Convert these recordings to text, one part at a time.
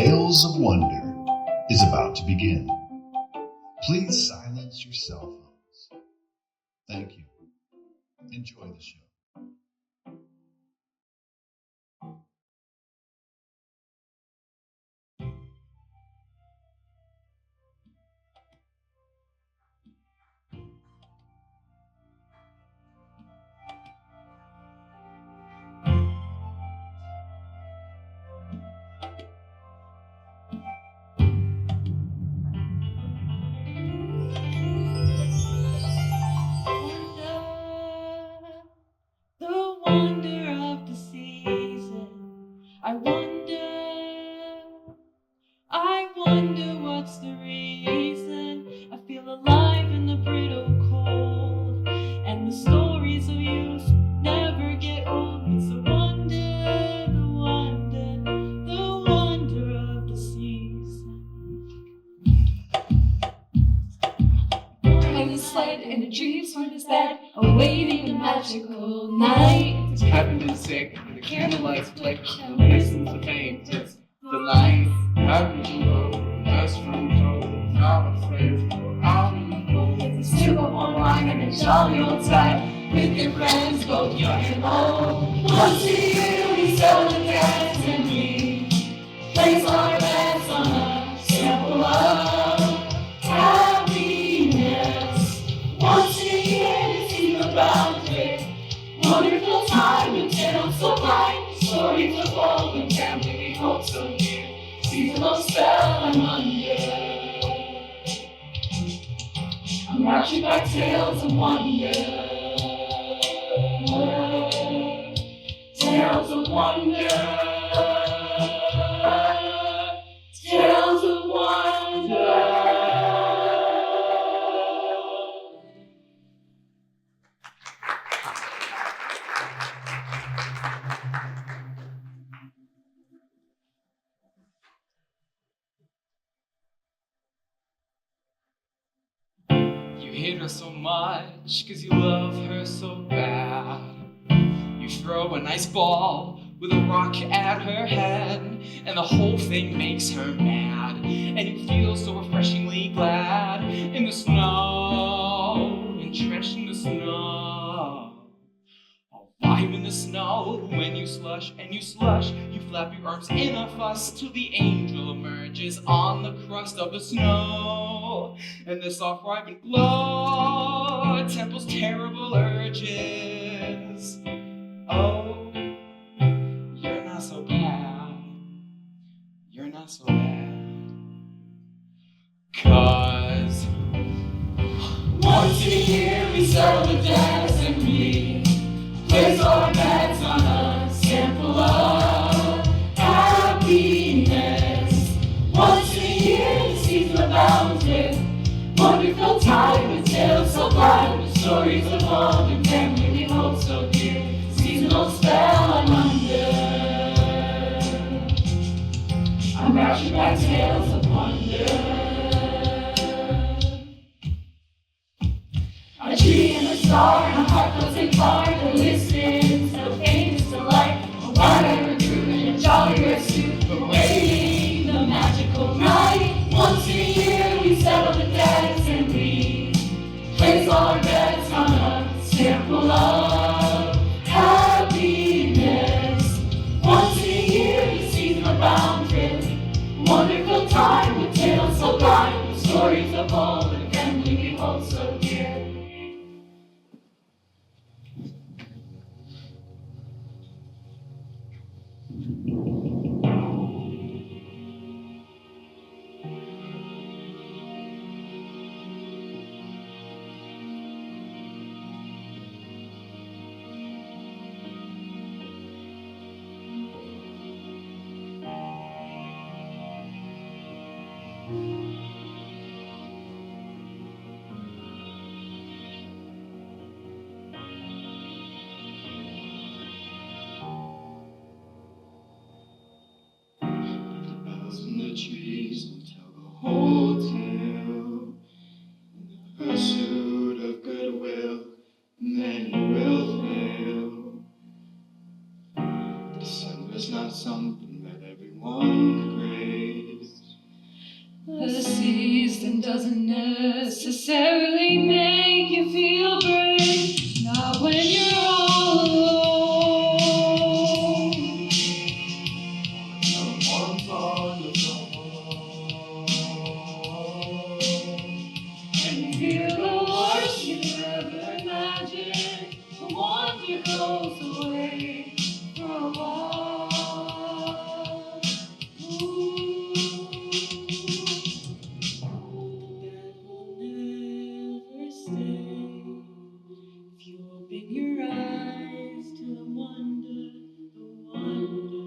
Tales of Wonder is about to begin. Please silence your cell phones. Thank you. Enjoy the show. I wonder what's the reason. I feel alive in the brittle cold, and the stories of youth never get old. It's the wonder, the wonder of the season. Driving the sled and the dreams from his bed, awaiting a magical night. Having been sick, and the candlelights flick, the listens the faintest delight. Having to go, best friend told, not afraid to go out in the cold. It's a super online and a jolly old time with your friends, both young and old. Once a year we celebrate and we place our bets on a sample of happiness. Once a year to see about it, wonderful time with tales so bright, stories of old and family we hold so dear. Seasonal spell and wonder, I'm captured by tales of wonder. Tales of wonder. Tales of wonder. You hate her so much, cause you love her so bad. You throw a nice ball with a rock at her head, and the whole thing makes her mad. And you feel so refreshingly glad in the snow, entrenched in the snow. All vibe in the snow when you slush and you slush. You flap your arms in a fuss till the angel emerges on the crust of the snow. And the soft ripen glow temples terrible urges. Oh, you're not so bad. You're not so bad. 'Cause once a year we settle the dance and we place our bets on a sample of happiness. Once a year the season abounds with wonderful time with tales so bright, with stories of old and family we hold so dear. Seasonal spell and wonder, I'm captured by tales of wonder. A tree and a star and a heart goes in far to listen to the faintest delight. A wide-eyed recruit in a jolly red suit, awaiting the magical night. Once a year we settle the debts and we place all our bets on a sample of happiness. Once a year the season abounds with wonderful time with tales so bright, with stories of old and family we hold so dear. in the trees will tell the whole tale. In the pursuit of goodwill, many will fail. December's not something that everyone craves. season doesn't necessarily make you feel brave, not when you're all alone. Someone's on the phone, and you feel the worst you ever imagined. The wonder goes away for a while. Ooh. That will never stay. If you open your eyes to the wonder, the wonder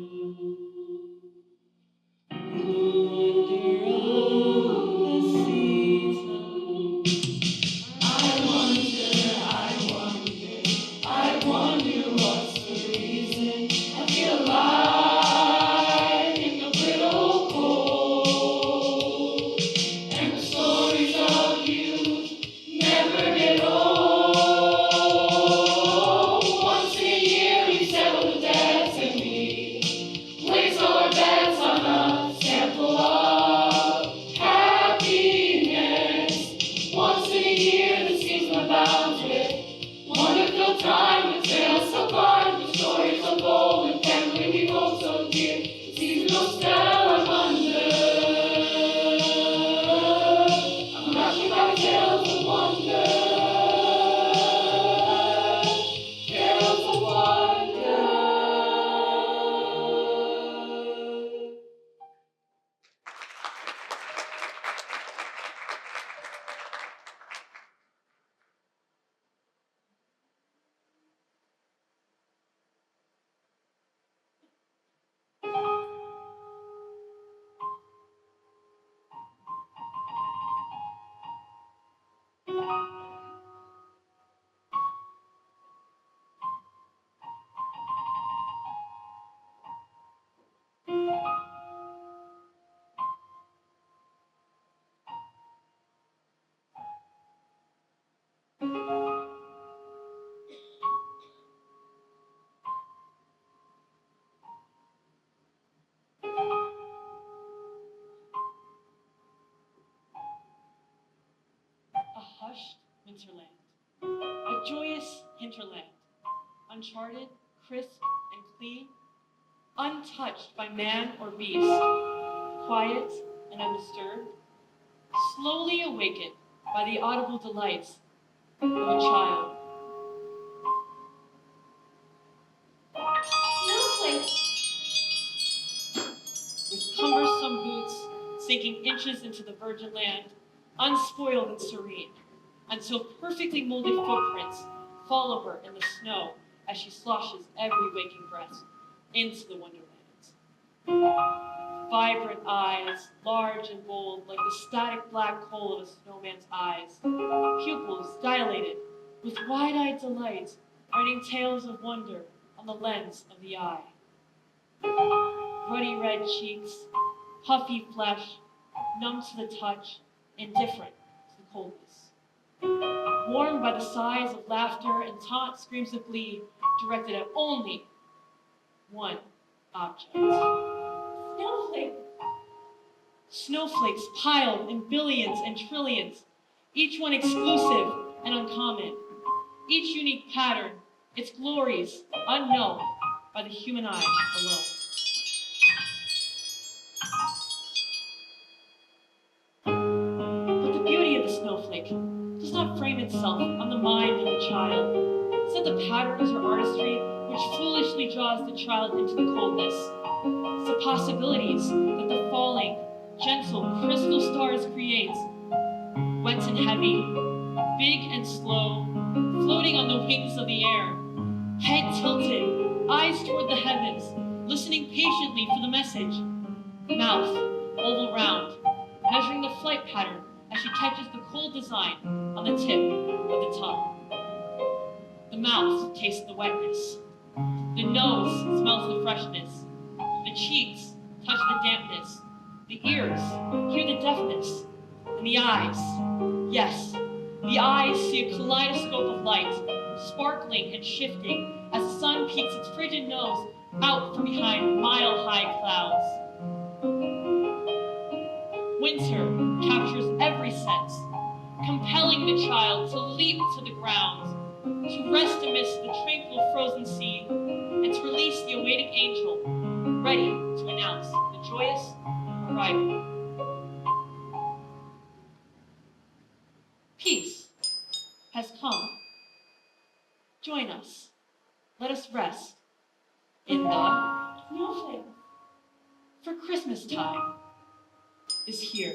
of the season. I wonder what's the reason I feel alive in the brittle cold. And the stories of youth never get old. Once a year we settle the debts and we place all our bets on a sample of happiness. Once a year the season abounds with wonderful time, with tales so far, with stories so bold, and family we hold so dear. The seasonal spell of wonder. I'm rushing by tales of wonder. Tales of wonder. A hushed winterland, a joyous hinterland, uncharted, crisp, and clean, untouched by man or beast, quiet and undisturbed, slowly awakened by the audible delights of a child. Snowflakes. With cumbersome boots sinking inches into the virgin land, unspoiled and serene, until perfectly molded footprints follow her in the snow as she sloshes every waking breath into the wonderlands. Vibrant eyes, large and bold, like the static black hole of a snowman's eyes, pupils dilated with wide-eyed delight, writing tales of wonder on the lens of the eye. Ruddy red cheeks, puffy flesh, numb to the touch, indifferent to the coldness. Warmed by the sighs of laughter and taunt screams of glee directed at only one object. Snowflake. Snowflakes piled in billions and trillions, each one exclusive and uncommon. Each unique pattern, its glories unknown by the human eye alone. But the beauty of the snowflake does not frame itself on the mind of the child. It's not the patterns or artistry which foolishly draws the child into the coldness. It's the possibilities that the falling, gentle, crystal stars create. Wet and heavy, big and slow, floating on the wings of the air. Head tilted, eyes toward the heavens, listening patiently for the message. Mouth, oval round, measuring the flight pattern as she catches the cold design on the tip of the tongue. The mouth tastes the wetness. The nose smells the freshness. The cheeks touch the dampness. The ears hear the deafness. And the eyes, yes, the eyes see a kaleidoscope of light, sparkling and shifting as the sun peeks its frigid nose out from behind mile-high clouds. Winter captures every compelling the child to leap to the ground, to rest amidst the tranquil frozen sea, and to release the awaiting angel, ready to announce the joyous arrival. Peace has come. Join us. Let us rest in the snowflake. For Christmas time is here.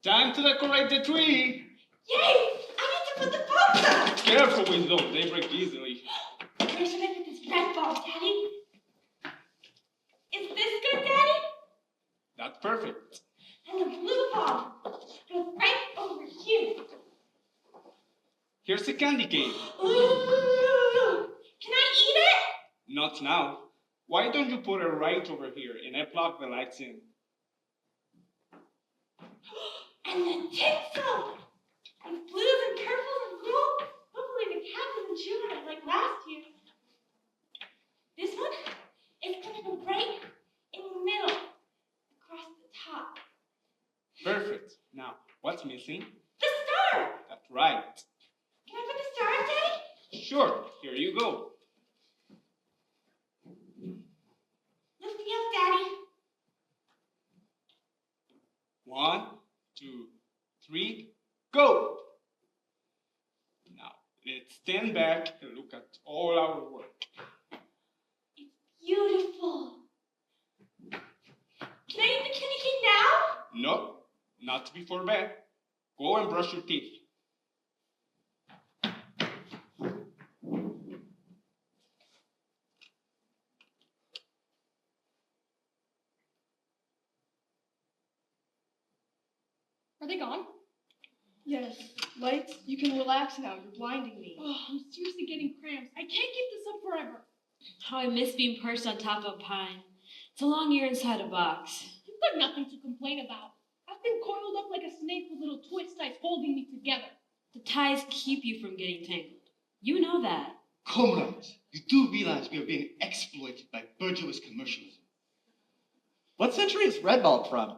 Time to decorate the tree. Yay! I need to put the bulbs up! Careful with those, they break easily. Where should I put this red bulb, Daddy? Is this good, Daddy? That's perfect. And the blue bulb goes right over here. Here's the candy cane. Ooh! Can I eat it? Not now. Why don't you put it right over here and I plug the lights in? And the tinsel! And blues and purples and gold. Hopefully the cat doesn't chew on it like last year. This one is going to go right in the middle, across the top. Perfect. Now, what's missing? The star! That's right. Can I put the star up, Daddy? Sure, here you go. Lift me up, Daddy. 1, 2, 3, go! Now, let's stand back and look at all our work. It's beautiful. Can I eat the candy cane now? No, not before bed. Go and brush your teeth. Are they gone? Yes. Lights, you can relax now. You're blinding me. Oh, I'm seriously getting cramps. I can't keep this up forever. How I miss being perched on top of a pine. It's a long year inside a box. You've got nothing to complain about. I've been coiled up like a snake with little twist ties holding me together. The ties keep you from getting tangled. You know that. Comrades, you do realize we are being exploited by bourgeois commercialism. What century is Red Bulb from?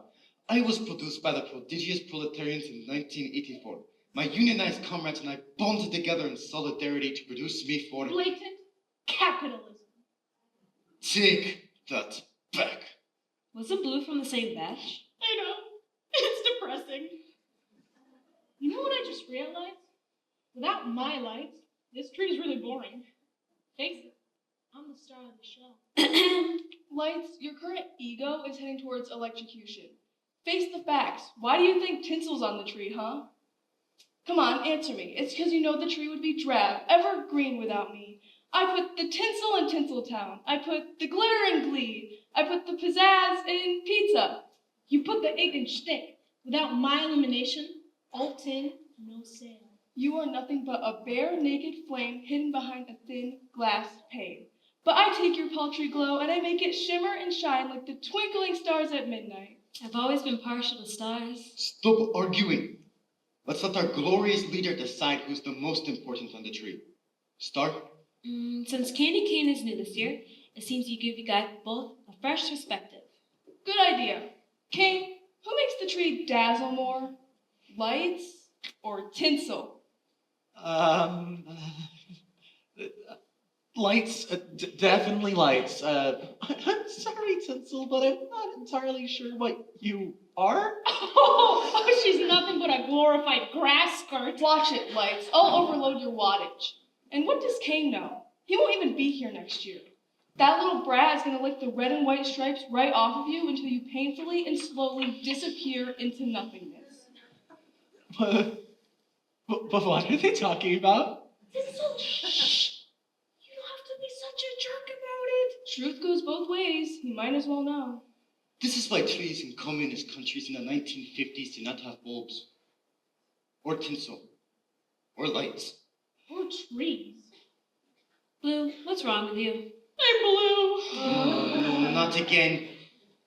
I was produced by the prodigious proletarians in 1984. My unionized comrades and I bonded together in solidarity to produce me for Blatant capitalism. Take that back. Wasn't Blue from the same batch? I know. It's depressing. You know what I just realized? Without my lights, this tree is really boring. Face it, I'm the star of the show. Lights, your current ego is heading towards electrocution. Face the facts. Why do you think tinsel's on the tree, huh? Come on, answer me. It's because you know the tree would be drab, evergreen without me. I put the tinsel in Tinseltown. I put the glitter in Glee. I put the pizzazz in pizza. You put the ink in shtick. Without my illumination, all tin, no sale. You are nothing but a bare, naked flame hidden behind a thin glass pane. But I take your paltry glow and I make it shimmer and shine like the twinkling stars at midnight. I've always been partial to stars. Stop arguing. Let's let our glorious leader decide who's the most important on the tree. Star? Since Candy Cane is new this year, it seems you give you guys both a fresh perspective. Good idea. Kane, who makes the tree dazzle more? Lights or tinsel? Lights, definitely lights. I'm sorry, Tinsel, but I'm not entirely sure what you are. Oh, she's nothing but a glorified grass skirt. Watch it, Lights. I'll overload your wattage. And what does Kane know? He won't even be here next year. That little brat is gonna lick the red and white stripes right off of you until you painfully and slowly disappear into nothingness. But what are they talking about? Shh! You don't have to be such a jerk about it. Truth goes both ways. You might as well know. This is why trees in communist countries in the 1950s did not have bulbs, or tinsel, or lights. Or trees. Blue, what's wrong with you? I'm blue. No, not again.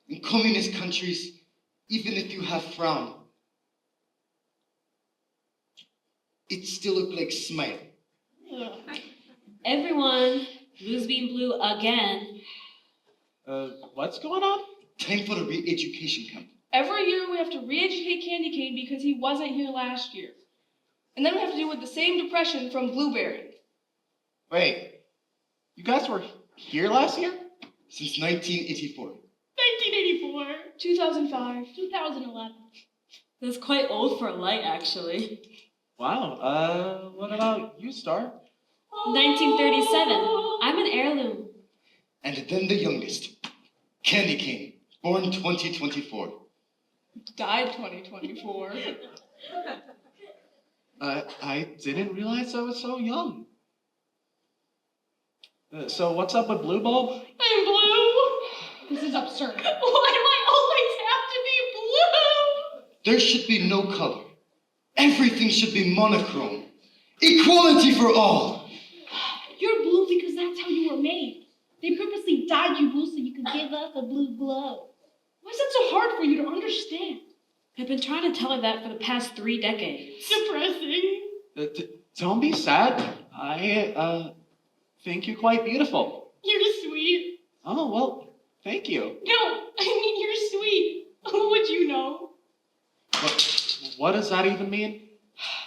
In communist countries, even if you have frown, it still look like smile. Everyone, Blue's being blue again. What's going on? Time for a re-education camp. Every year we have to re-educate Candy Cane because he wasn't here last year. And then we have to deal with the same depression from Blueberry. Wait, you guys were here last year? Since 1984. 1984. 2005. 2011. That's quite old for a light, actually. Wow, what about you, Star? 1937. I'm an heirloom. And then the youngest, Candy Cane, born 2024. Died 2024. I didn't realize I was so young. So what's up with Blue Bulb? I'm blue. This is absurd. Why do I always have to be blue? There should be no color. Everything should be monochrome. Equality for all. You're blue because that's how you were made. They purposely dyed you blue so you could give us a blue glow. Why is it so hard for you to understand? I've been trying to tell her that for the past 3 decades. Depressing. Don't be sad. I think you're quite beautiful. You're sweet. Oh, well, thank you. No, I mean you're sweet. Who would you know? What does that even mean?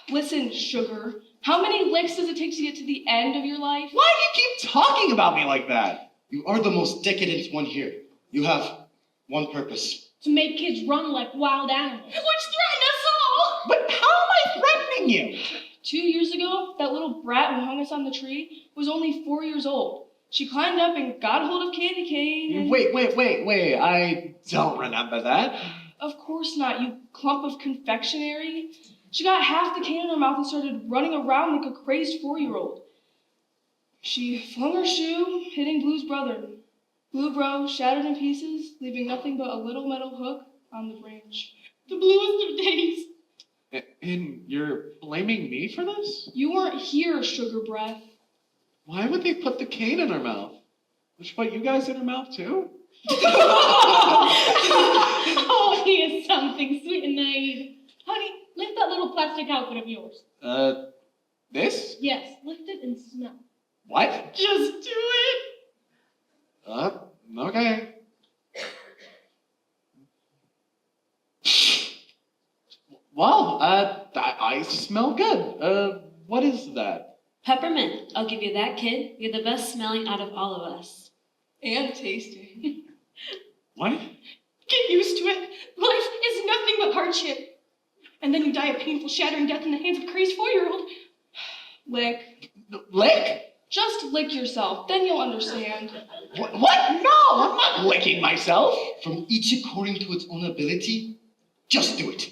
Listen, sugar. How many licks does it take to get to the end of your life? Why do you keep talking about me like that? You are the most decadent one here. You have one purpose. To make kids run like wild animals. Which threaten us all. But how am I threatening you? 2 years ago, that little brat who hung us on the tree was only 4 years old. She climbed up and got a hold of Candy Cane. And... Wait. I don't remember that. Of course not, you clump of confectionery. She got half the cane in her mouth and started running around like a crazed 4-year-old. She flung her shoe, hitting Blue's brother. Blue Bro shattered in pieces, leaving nothing but a little metal hook on the branch. The bluest of days. And you're blaming me for this? You weren't here, Sugar Breath. Why would they put the cane in her mouth? Would she put you guys in her mouth too? Oh, he is something sweet and naive. Honey, lift that little plastic outfit of yours. This? Yes, lift it and smell. What? Just do it. Okay. Well, I smell good. What is that? Peppermint. I'll give you that, kid. You're the best smelling out of all of us. And tasting. What? Get used to it. Life is nothing but hardship. And then you die a painful, shattering death in the hands of a crazed 4-year-old. Lick. Lick? Just lick yourself, then you'll understand. What? No, I'm not licking myself. From each according to its own ability, just do it.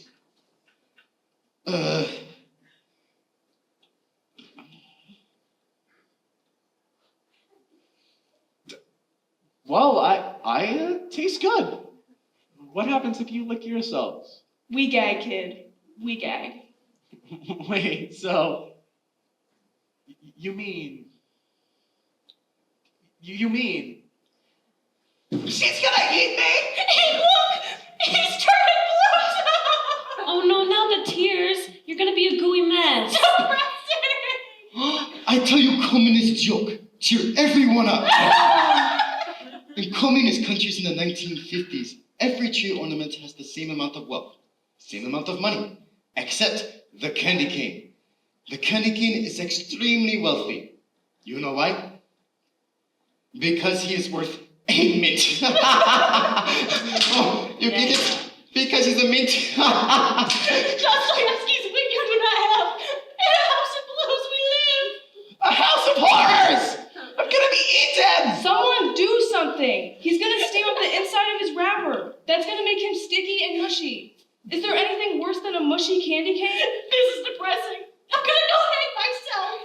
Well, I taste good. What happens if you lick yourselves? We gag, kid. We gag. Wait, so you mean she's gonna eat me? Hey, look! He's turning blue! Oh no, not the tears. You're gonna be a gooey mess. I tell you, communist joke. Cheer everyone up. In communist countries in the 1950s, every tree ornament has the same amount of wealth, same amount of money, except the candy cane. The candy cane is extremely wealthy. You know why? Because he is worth a mint. Oh, you get it? Because he's a mint. Dostoevsky's wit you do not have. In a house of blues we live. A house of horrors! I'm gonna be eaten! Someone do something. He's gonna stain up the inside of his wrapper. That's gonna make him sticky and mushy. Is there anything worse than a mushy candy cane? This is depressing. I'm gonna go hang myself.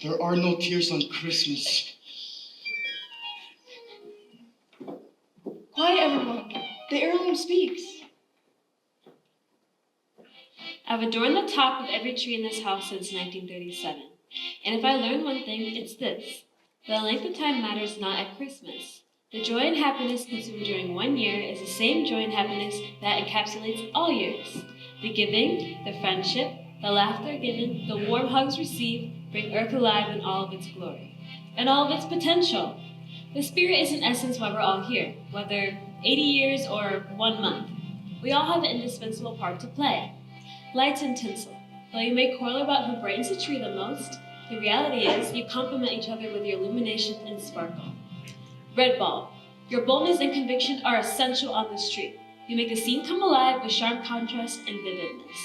There are no tears on Christmas. Quiet, everyone. The heirloom speaks. I've adorned the top of every tree in this house since 1937. And if I learned one thing, it's this. The length of time matters not at Christmas. The joy and happiness consumed during 1 year is the same joy and happiness that encapsulates all years. The giving, the friendship, the laughter given, the warm hugs received bring Earth alive in all of its glory and all of its potential. The spirit is in essence why we're all here, whether 80 years or 1 month. We all have an indispensable part to play. Lights and tinsel. Though you may quarrel about who brightens the tree the most, the reality is you complement each other with your illumination and sparkle. Red ball. Your boldness and conviction are essential on this tree. You make the scene come alive with sharp contrast and vividness.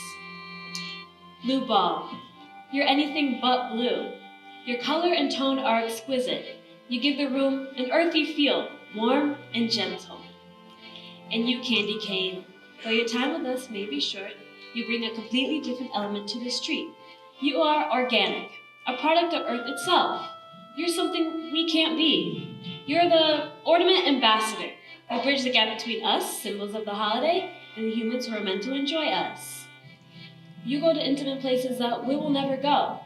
Blue ball. You're anything but blue. Your color and tone are exquisite. You give the room an earthy feel, warm and gentle. And you, candy cane. Though your time with us may be short, you bring a completely different element to this tree. You are organic, a product of Earth itself. You're something we can't be. You're the ornament ambassador. You bridge the gap between us, symbols of the holiday, and the humans who are meant to enjoy us. You go to intimate places that we will never go.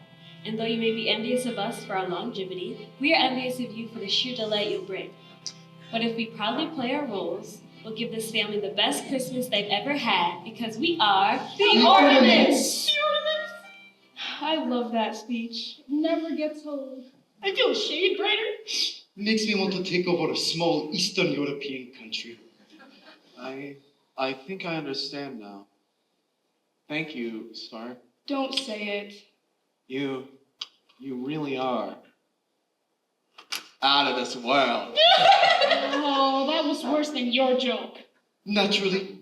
And though you may be envious of us for our longevity, we are envious of you for the sheer delight you'll bring. But if we proudly play our roles, we'll give this family the best Christmas they've ever had because we are The ornaments! The ornaments. I love that speech. It never gets old. I feel a shade brighter. Makes me want to take over a small Eastern European country. I think I understand now. Thank you, Starry. Don't say it. You really are out of this world. Oh, that was worse than your joke. Naturally.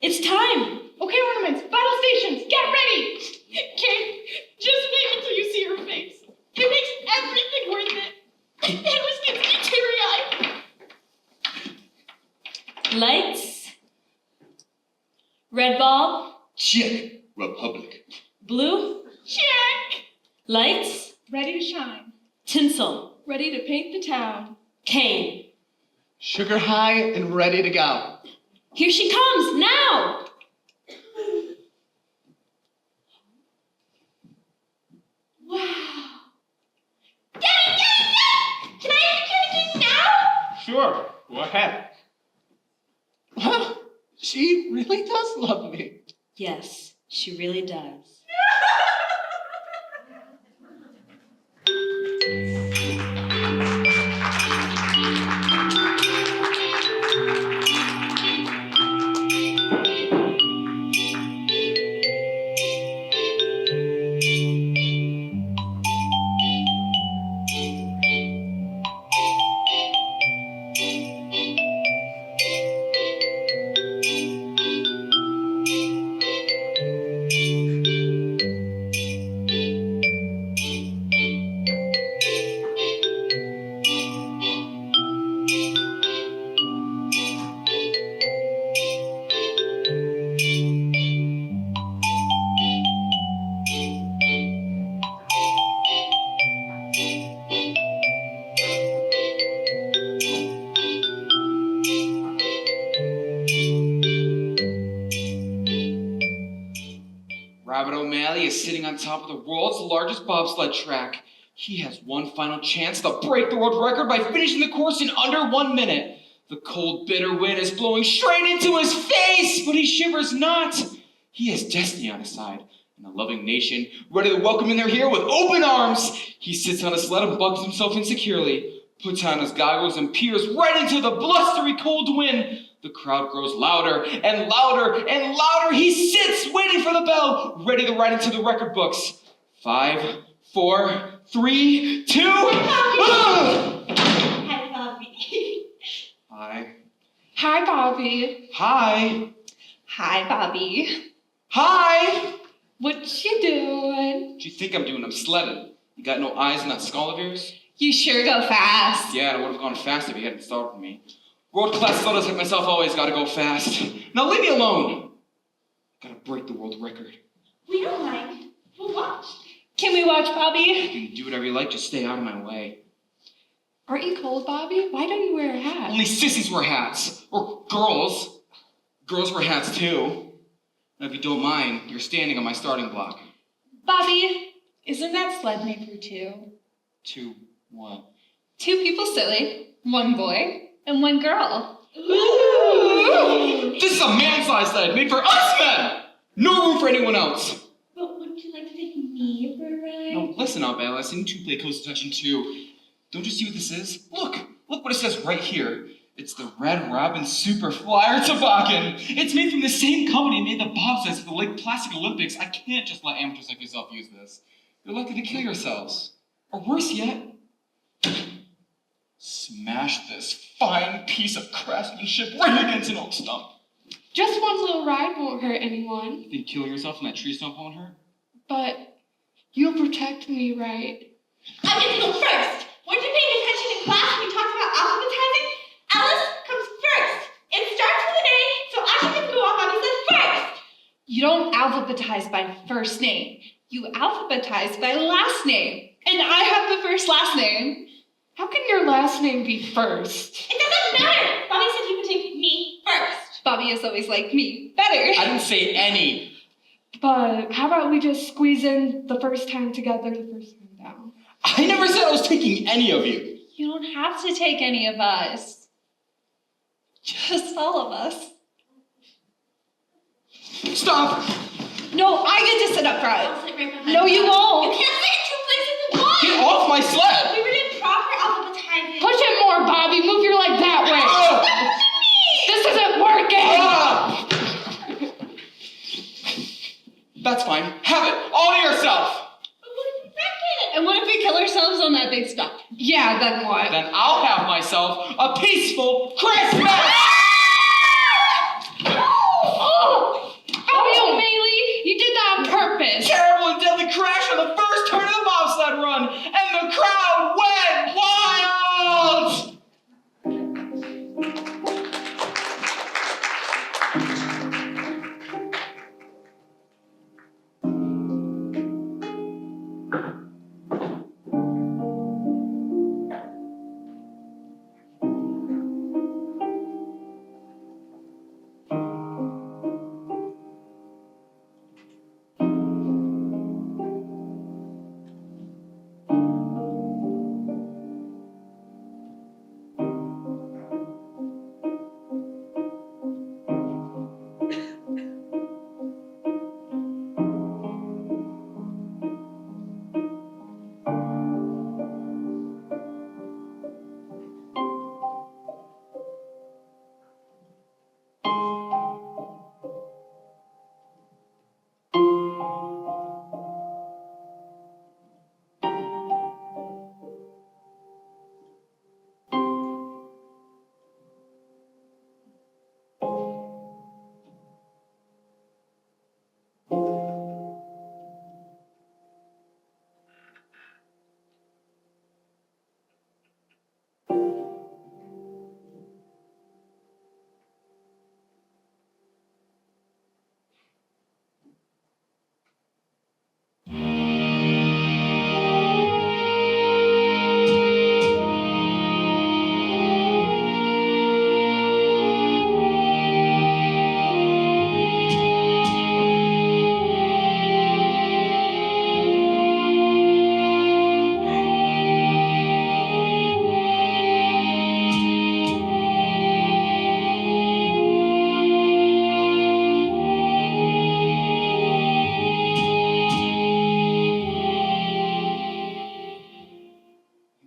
It's time! Okay, ornaments, battle stations, get ready! Kate, just wait until you see her face. It makes everything worth it. It was gets me teary-eyed. Lights. Red ball. Czech Republic. Blue. Check! Lights. Ready to shine. Tinsel. Ready to paint the town. Cane. Sugar high and ready to go. Here she comes, now! Wow. Get it! Can I have the candy cane now? Sure, go ahead. Well, she really does love me. Yes, she really does. Sitting on top of the world's largest bobsled track. He has one final chance to break the world record by finishing the course in under 1 minute. The cold, bitter wind is blowing straight into his face, but he shivers not. He has destiny on his side, and a loving nation ready to welcome him here with open arms. He sits on a sled and buckles himself insecurely, puts on his goggles and peers right into the blustery cold wind. The crowd grows louder and louder and louder. He sits waiting for the bell, ready to write into the record books. 5, 4, 3, 2. Ah! Hi, Bobby. Hi. Hi, Bobby. Hi. Hi, Bobby. Hi. What you doing? What do you think I'm doing? I'm sledding. You got no eyes in that skull of yours? You sure go fast. Yeah, I would have gone fast if you hadn't started me. World-class photos like myself always gotta go fast. Now leave me alone. Gotta break the world record. We don't mind. We'll watch. Can we watch, Bobby? You can do whatever you like, just stay out of my way. Aren't you cold, Bobby? Why don't you wear a hat? Only sissies wear hats. Or girls. Girls wear hats too. Now if you don't mind, you're standing on my starting block. Bobby, isn't that sled made for two? 2, 1. 2 people silly, 1 boy, and 1 girl. Ooh. This is a man-sized sled made for us men! No room for anyone else. But wouldn't you like to take me for a ride? No, listen up, Alice. I need to play close attention too. Don't you see what this is? Look what it says right here. It's the Red Robin Super Flyer Toboggan. It's made from the same company that made the bobsleds for the Lake Plastic Olympics. I can't just let amateurs like yourself use this. You're likely to kill yourselves. Or worse yet, smash this fine piece of craftsmanship right against an oak stump. Just one little ride won't hurt anyone. You think killing yourself in that tree stump won't hurt? But you'll protect me, right? I get to go first. Weren't you paying attention in class when we talked about alphabetizing? Alice comes first. It starts with an A, so I should get to go off on Bobby said first. You don't alphabetize by first name. You alphabetize by last name. And I have the first last name. How can your last name be first? It doesn't matter. Bobby said he would take me first. Bobby is always like me. Better. I didn't say any. But how about we just squeeze in the first time together, the first time down? I never said I was taking any of you. You don't have to take any of us. Just all of us. Stop! No, I get to sit up I'll front. sit right behind No, you won't. You can't sit in 2 places at once. Get off my sled! We were doing proper alphabetizing. Push it more, Bobby. Move your leg that way. Oh! This isn't working. Ah! That's fine. Have it. All to yourself. But what if we wreck it? And what if we kill ourselves on that big stuff? Yeah, then what? Then I'll have myself a peaceful Christmas! Oh! Bobby O'Malley, you did that on purpose. Terrible and deadly crash on the first turn of the bobsled run, and the crowd went wild!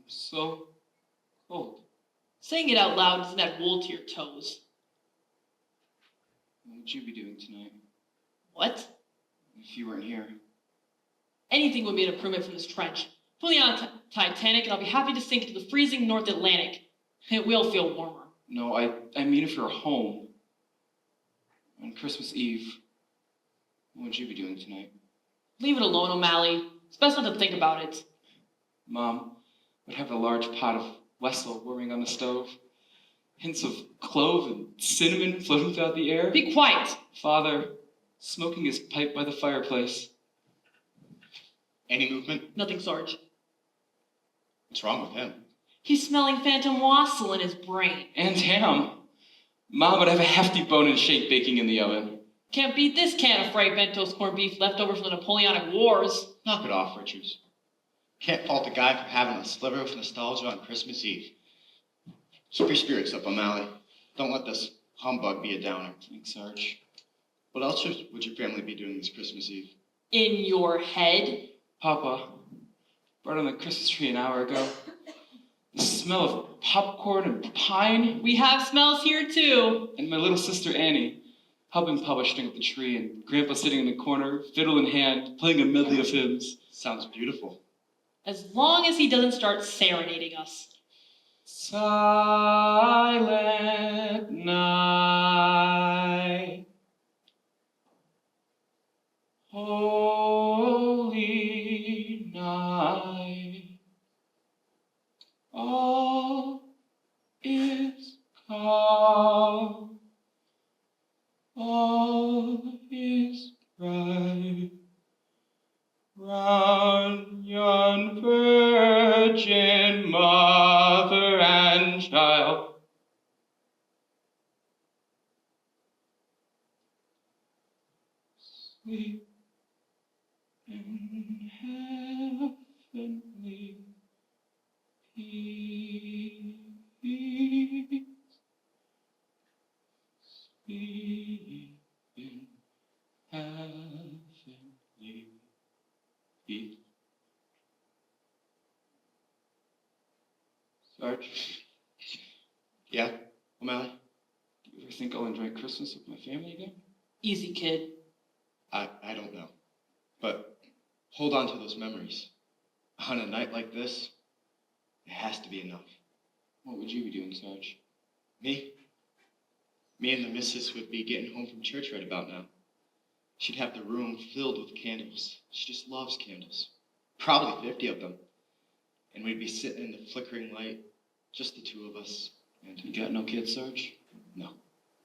So cold. Saying it out loud doesn't add wool to your toes. What would you be doing tonight What? if you weren't here? Anything would be an improvement from this trench. Put me on a Titanic and I'll be happy to sink into the freezing North Atlantic. It will feel warmer. No, I mean if you're home. On Christmas Eve, what would you be doing tonight? Leave it alone, O'Malley. It's best not to think about it. Mom would have a large pot of Wessel warming on the stove. Hints of clove and cinnamon floating throughout the air. Be quiet. Father smoking his pipe by the fireplace. Any movement? Nothing, Sarge. What's wrong with him? He's smelling phantom wassail in his brain. And ham. Mom would have a hefty bone and shake baking in the oven. Can't beat this can of fried Bento's corned beef left over from the Napoleonic Wars. Knock it off, Richards. Can't fault a guy for having a sliver of nostalgia on Christmas Eve. Keep your spirits up, O'Malley. Don't let this humbug be a downer. Thanks, Sarge. What else would your family be doing this Christmas Eve? In your head? Papa brought on the Christmas tree an hour ago. The smell of popcorn and pine. We have smells here too. And my little sister Annie, helping Papa string up the tree, and Grandpa sitting in the corner, fiddle in hand, playing a medley of hymns. Sounds beautiful. As long as he doesn't start serenading us. Silent night, holy night, all is calm, all is bright, round yon virgin mother and child. Sleep in heavenly peace. Sleep in heavenly peace. Sarge, Yeah, O'Malley? do you ever think I'll enjoy Christmas with my family again? Easy, kid. I don't know. But hold on to those memories. On a night like this, it has to be enough. What would you be doing, Sarge? Me? Me and the missus would be getting home from church right about now. She'd have the room filled with candles. She just loves candles. Probably 50 of them. And we'd be sitting in the flickering light, just the two of us. And You got no kids, Sarge? no.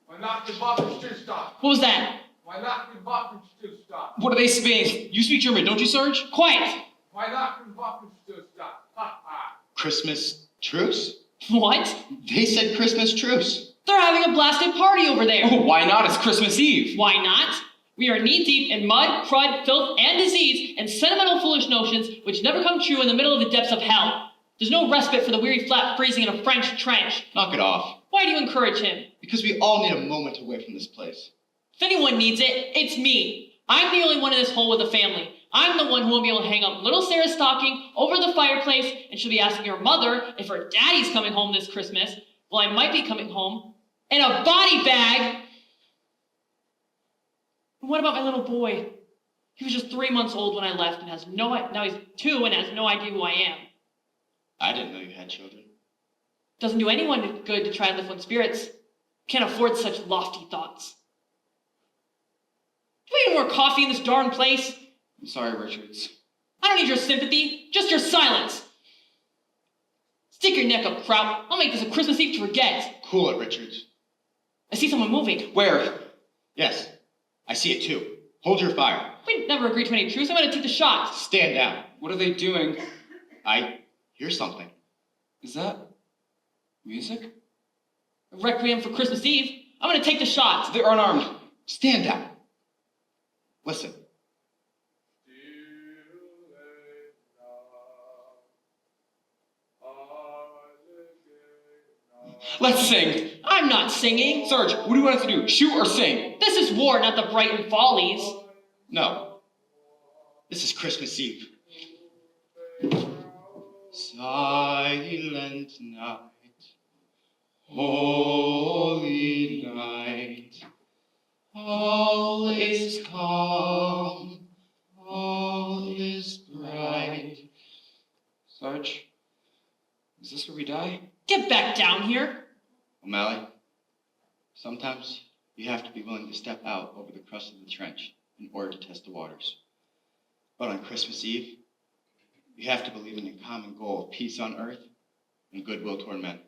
Why not the buttons to stop? What was that? Why not the buttons to stop? What are they saying? You speak German, don't you, Sarge? Quiet! Why not the buttons to stop? Ha ha. Christmas truce? What? They said Christmas truce. They're having a blasted party over there. Oh, why not? It's Christmas Eve. Why not? We are knee-deep in mud, crud, filth, and disease, and sentimental foolish notions which never come true in the middle of the depths of hell. There's no respite for the weary flat freezing in a French trench. Knock it off. Why do you encourage him? Because we all need a moment away from this place. If anyone needs it, it's me. I'm the only one in this hole with a family. I'm the one who won't be able to hang up little Sarah's stocking over the fireplace, and she'll be asking her mother if her daddy's coming home this Christmas. Well, I might be coming home. In a body bag! And what about my little boy? He was just 3 months old when I left and now he's 2 and has no idea who I am. I didn't know you had children. Doesn't do anyone good to try and lift one's spirits. Can't afford such lofty thoughts. Do we need more coffee in this darn place? I'm sorry, Richards. I don't need your sympathy, just your silence. Stick your neck up, Kraut. I'll make this a Christmas Eve to forget. Cool it, Richards. I see someone moving. Where? Yes, I see it too. Hold your fire. We never agreed to any truce. I'm gonna take the shot. Stand down. What are they doing? I hear something. Is that music? A requiem for Christmas Eve. I'm gonna take the shot. They're unarmed. Stand down. Listen. Let's sing. I'm not singing. Sarge, what do you want us to do? Shoot or sing? This is war, not the Brighton Follies. No. This is Christmas Eve. Silent night, holy night, all is calm, all is Is this where we die? Get back down here. O'Malley, sometimes you have to be willing to step out over the crust of the trench in order to test the waters. But on Christmas Eve, you have to believe in the common goal of peace on earth and goodwill toward men.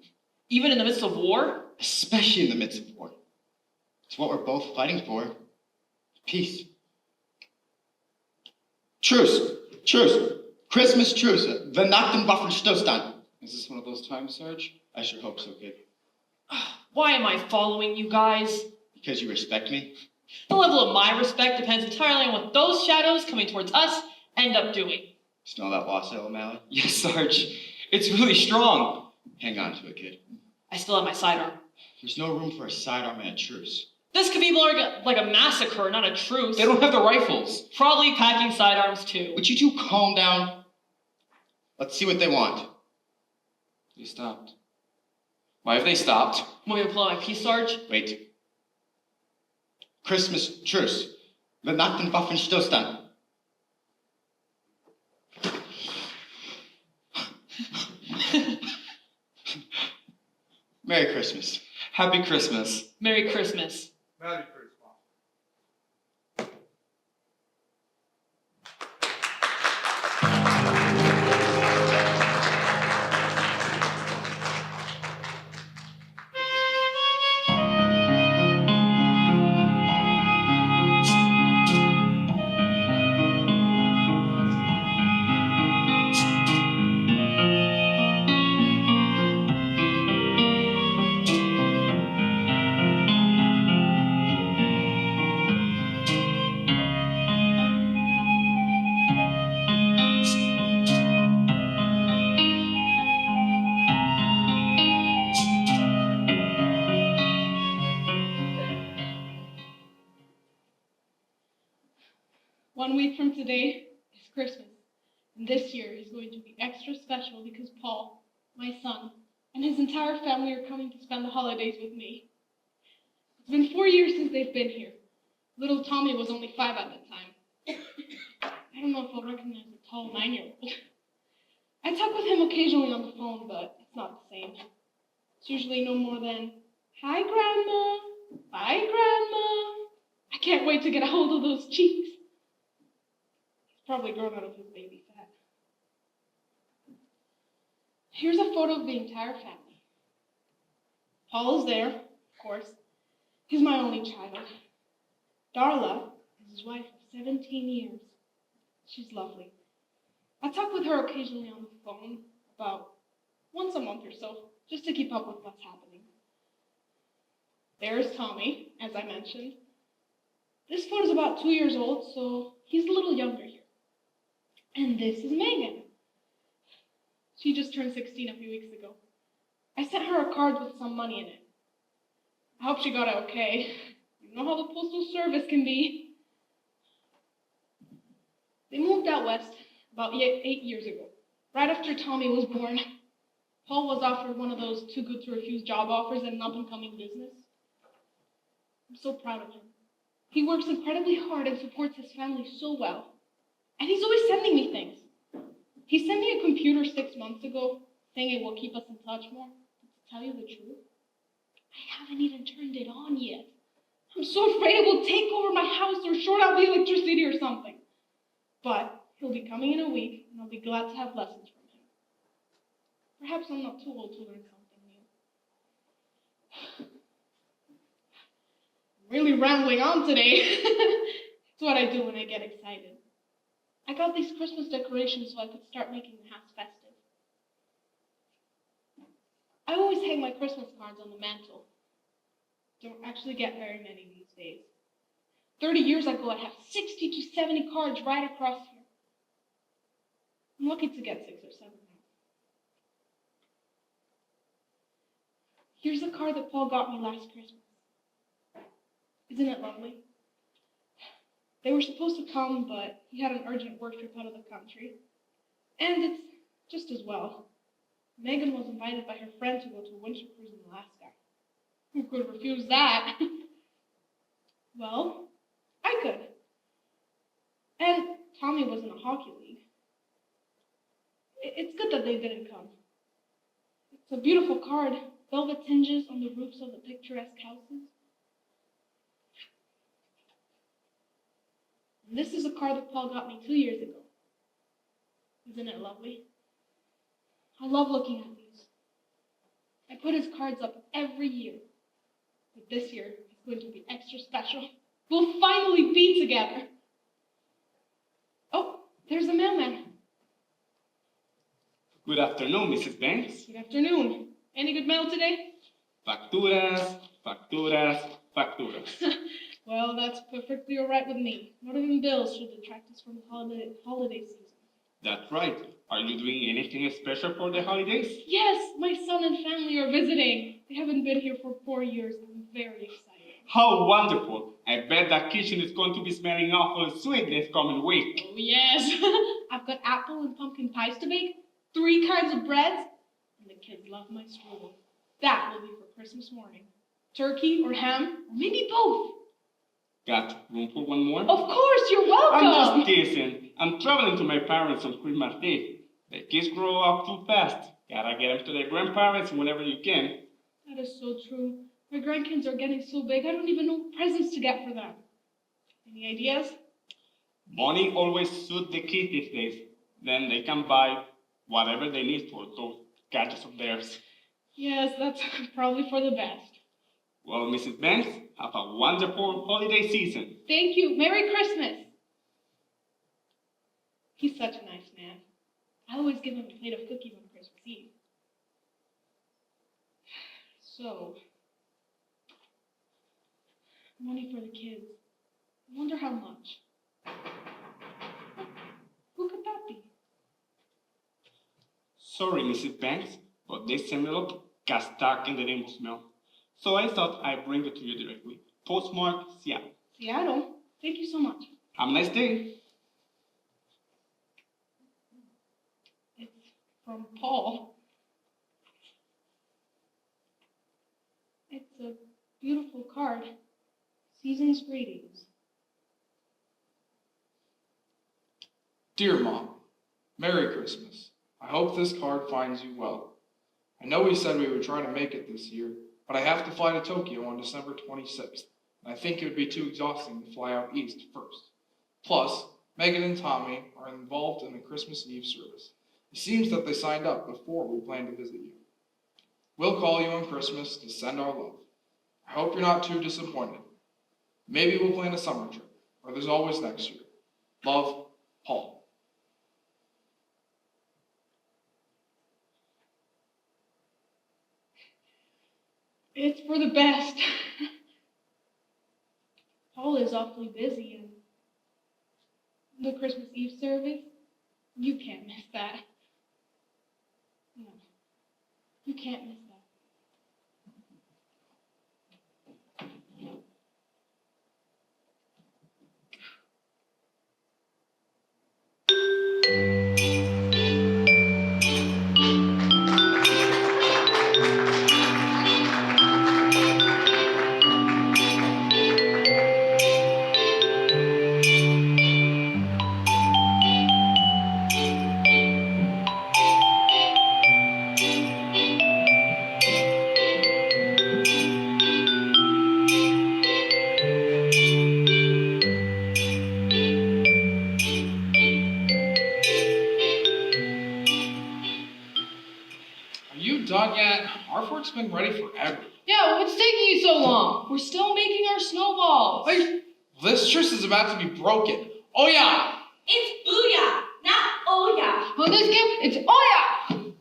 Even in the midst of war? Especially in the midst of war. It's what we're both fighting for. Peace. Truce. Truce. Christmas truce. Weihnachten. Is this one of those times, Sarge? I sure hope so, kid. Why am I following you guys? Because you respect me? The level of my respect depends entirely on what those shadows coming towards us end up doing. Smell that wassail, O'Malley? Yes, Sarge. It's really strong. Hang on to it, kid. I still have my sidearm. There's no room for a sidearm in a truce. This could be more like a massacre, not a truce. They don't have the rifles. Probably packing sidearms too. Would you two calm down? Let's see what they want. They stopped. Why have they stopped? Want me to pull out my peace, Sarge? Wait. Christmas truce. Weihnachten. Merry Christmas. Happy Christmas. Merry Christmas. Merry Christmas. One week from today is Christmas, and this year is going to be extra special because Paul, my son, and his entire family are coming to spend the holidays with me. It's been 4 years since they've been here. Little Tommy was only 5 at the time. I don't know if I'll recognize a tall 9-year-old. I talk with him occasionally on the phone, but it's not the same. It's usually no more than, "Hi, Grandma. Bye, Grandma." I can't wait to get a hold of those cheeks. Probably grown out of his baby fat. Here's a photo of the entire family. Paul is there, of course. He's my only child. Darla is his wife of 17 years. She's lovely. I talk with her occasionally on the phone, about once a month or so, just to keep up with what's happening. There's Tommy, as I mentioned. This photo's about 2 years old, so he's a little younger here. And this is Megan. She just turned 16 a few weeks ago. I sent her a card with some money in it. I hope she got it okay. You know how the postal service can be. They moved out west about 8 years ago, right after Tommy was born. Paul was offered one of those too-good-to-refuse job offers in an up-and-coming business. I'm so proud of him. He works incredibly hard and supports his family so well. And he's always sending me things. He sent me a computer 6 months ago, saying it will keep us in touch more. But to tell you the truth, I haven't even turned it on yet. I'm so afraid it will take over my house or short out the electricity or something. But he'll be coming in a week, and I'll be glad to have lessons from him. Perhaps I'm not too old to learn something new. I'm really rambling on today. It's what I do when I get excited. I got these Christmas decorations so I could start making the house festive. I always hang my Christmas cards on the mantle. Don't actually get very many these days. 30 years ago, I'd have 60 to 70 cards right across here. I'm lucky to get 6 or 7 now. Here's a card that Paul got me last Christmas. Isn't it lovely? They were supposed to come, but he had an urgent work trip out of the country. And it's just as well. Megan was invited by her friend to go to a winter cruise in Alaska. Who could refuse that? Well, I could. And Tommy was in a hockey league. It's good that they didn't come. It's a beautiful card. Velvet tinges on the roofs of the picturesque houses. And this is a card that Paul got me 2 years ago. Isn't it lovely? I love looking at these. I put his cards up every year. But this year, it's going to be extra special. We'll finally be together. Oh, there's the mailman. Good afternoon, Mrs. Banks. Good afternoon. Any good mail today? Facturas, facturas, facturas. Well, that's perfectly all right with me. Not even bills should detract us from the holiday season. That's right. Are you doing anything special for the holidays? Yes, my son and family are visiting. They haven't been here for 4 years. I'm very excited. How wonderful. I bet that kitchen is going to be smelling awful sweet this coming week. Oh, yes. I've got apple and pumpkin pies to bake, 3 kinds of breads, and the kids love my strudel. That will be for Christmas morning. Turkey or ham, or maybe both. Got room for one more? Of course, you're welcome. I'm just teasing. I'm traveling to my parents on Christmas Day. The kids grow up too fast. Gotta get them to their grandparents whenever you can. That is so true. My grandkids are getting so big, I don't even know what presents to get for them. Any ideas? Money always suits the kids these days. Then they can buy whatever they need for those gadgets of theirs. Yes, that's probably for the best. Well, Mrs. Banks, have a wonderful holiday season. Thank you. Merry Christmas. He's such a nice man. I always give him a plate of cookies on Christmas Eve. So, money for the kids. I wonder how much. Who could that be? Sorry, Mrs. Banks, but this envelope got stuck in the Nimbus mail. So I thought I'd bring it to you directly. Postmark, Seattle. Seattle? Thank you so much. Have a nice day. It's from Paul. It's a beautiful card. Season's greetings. Dear Mom, Merry Christmas. I hope this card finds you well. I know we said we would try to make it this year, but I have to fly to Tokyo on December 26th, and I think it would be too exhausting to fly out east first. Plus, Megan and Tommy are involved in the Christmas Eve service. It seems that they signed up before we planned to visit you. We'll call you on Christmas to send our love. I hope you're not too disappointed. Maybe we'll plan a summer trip, or there's always next year. Love, Paul. It's for the best. Paul is awfully busy, and the Christmas Eve service, you can't miss that. No, you can't miss that. Done yet? Our fort's been ready forever. Yeah, what's taking you so long? We're still making our snowballs. This truce is about to be broken. Oh yeah! It's booyah, not oh yeah. On this gift, it's oh yeah! And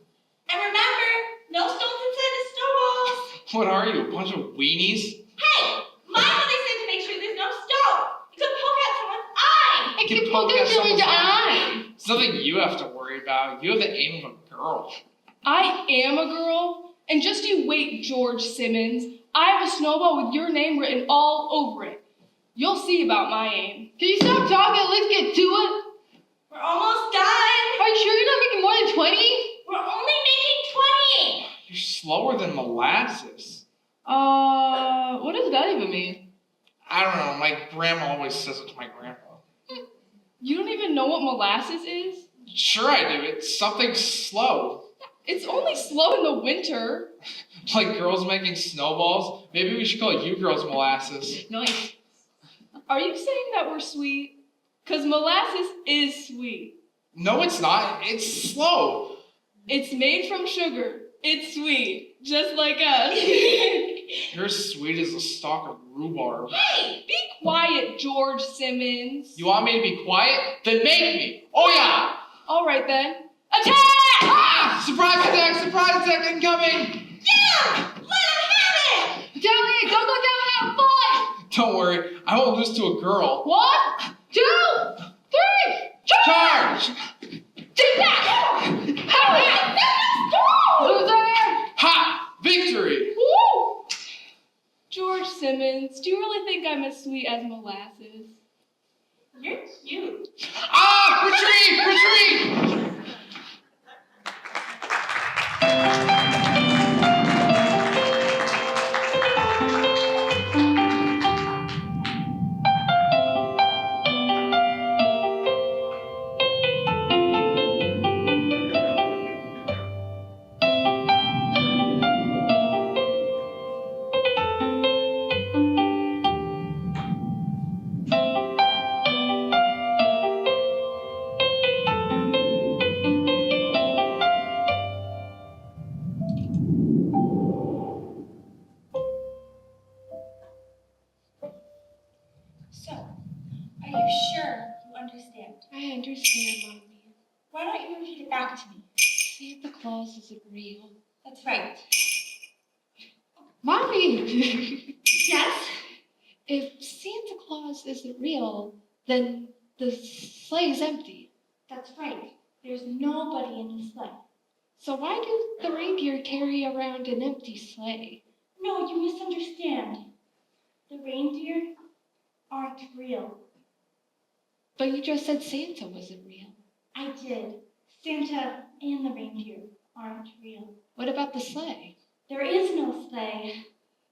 remember, no stones inside the snowballs. What are you, a bunch of weenies? Hey, my mother said to make sure there's no stone. It could poke out someone's eye. It can can poke poke out into someone's the eye. It's nothing you have to worry about. You have the aim of a girl. I am a girl, and just you wait, George Simmons. I have a snowball with your name written all over it. You'll see about my aim. Can you stop talking? Let's get to it. We're almost done. Are you sure you're not making more than 20? We're only making 20. You're slower than molasses. What does that even mean? I don't know. My grandma always says it to my grandpa. You don't even know what molasses is? Sure I do. It's something slow. It's only slow in the winter. Like girls making snowballs? Maybe we should call you girls molasses. Nice. Are you saying that we're sweet? Because molasses is sweet. No, it's not. It's slow. It's made from sugar. It's sweet, just like us. You're as sweet as a stalk of rhubarb. Hey, be quiet, George Simmons. You want me to be quiet? Then make me. Oh yeah! All right then. Attack! Ah! Surprise attack incoming! Yeah! Let him have it! Down there, go down, have fun! Don't worry, I won't lose to a girl. 1, 2, 3, Charge! take that! Hurry! Loser! Ha! Victory! Woo! George Simmons, do you really think I'm as sweet as molasses? You're cute. Ah! Retreat! So, are you sure you understand? I understand, Mommy. Why don't you repeat it back to me? Santa Claus isn't real. That's right. Mommy! Yes? If Santa Claus isn't real, then the sleigh's empty. That's right. There's nobody in the sleigh. So why do the reindeer carry around an empty sleigh? No, you misunderstand. The reindeer aren't real. But you just said Santa wasn't real. I did. Santa and the reindeer aren't real. What about the sleigh? There is no sleigh.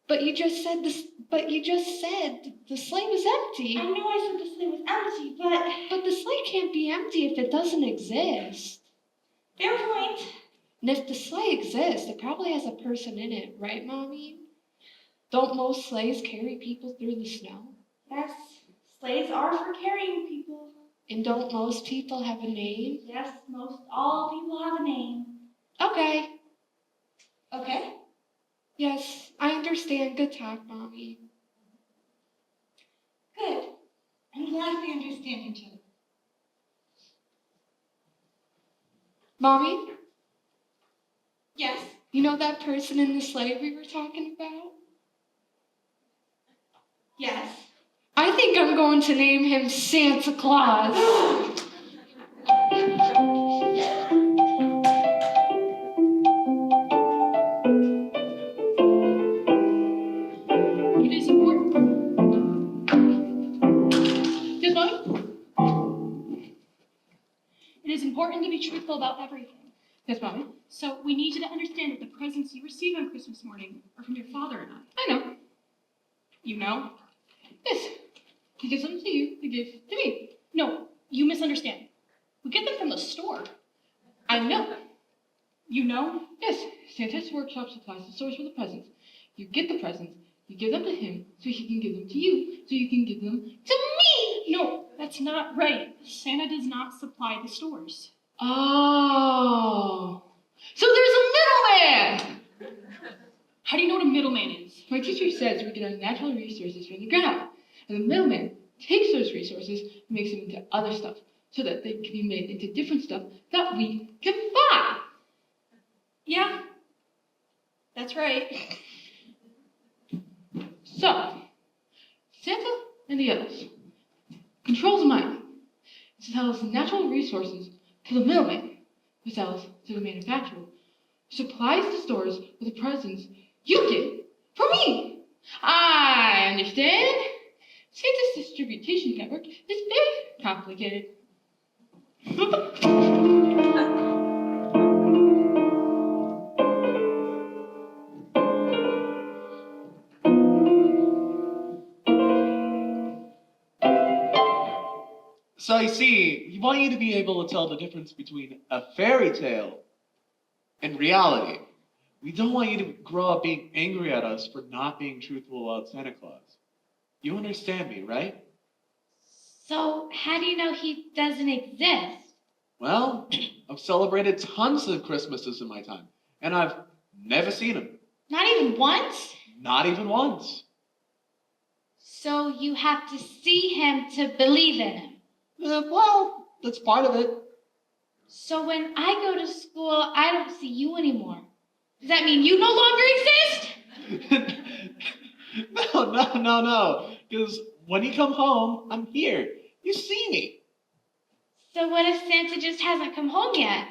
But you just said this. But you just said the sleigh was empty. I know I said the sleigh was empty, but But the sleigh can't be empty if it doesn't exist. fair point. And if the sleigh exists, it probably has a person in it, right, Mommy? Don't most sleighs carry people through the snow? Yes, sleighs are for carrying people. And don't most people have a name? Yes, most all people have a name. Okay. Okay? Yes, I understand. Good talk, Mommy. Good. I'm glad we understand each other. Mommy, Yes? you know that person in the sleigh we were talking about? Yes. I think I'm going to name him Santa Claus. It is important. Yes, Mommy? It is important to be truthful about everything. Yes, Mommy? So we need you to understand that the presents you receive on Christmas morning are from your father and I. I know. You know? Yes. He gives them to you, he gives to me. No, you misunderstand. We get them from the store. I know. You know? Yes, Santa's workshop supplies the stores for the presents. You get the presents, you give them to him, so he can give them to you, so you can give them to me. No, that's not right. Santa does not supply the stores. Oh. So there's a middleman! How do you know what a middleman is? My teacher says we get our natural resources from the ground, and the middleman takes those resources and makes them into other stuff, so that they can be made into different stuff that we can buy. Yeah, that's right. So, Santa and the others controls money. He sells natural resources to the middleman, who sells to the manufacturer, who supplies the stores with the presents you get from me. I understand. Santa's distribution network is very complicated. So I see, you want you to be able to tell the difference between a fairy tale In reality, we don't want you to grow up being angry at us for not being truthful about Santa Claus. You understand me, right? So, how do you know he doesn't exist? Well, I've celebrated tons of Christmases in my time, and I've never seen him. Not even once? Not even once. So, you have to see him to believe in him. Well, that's part of it. So, when I go to school, I don't see you anymore. Does that mean you no longer exist? No. Because when you come home, I'm here. You see me. So what if Santa just hasn't come home yet?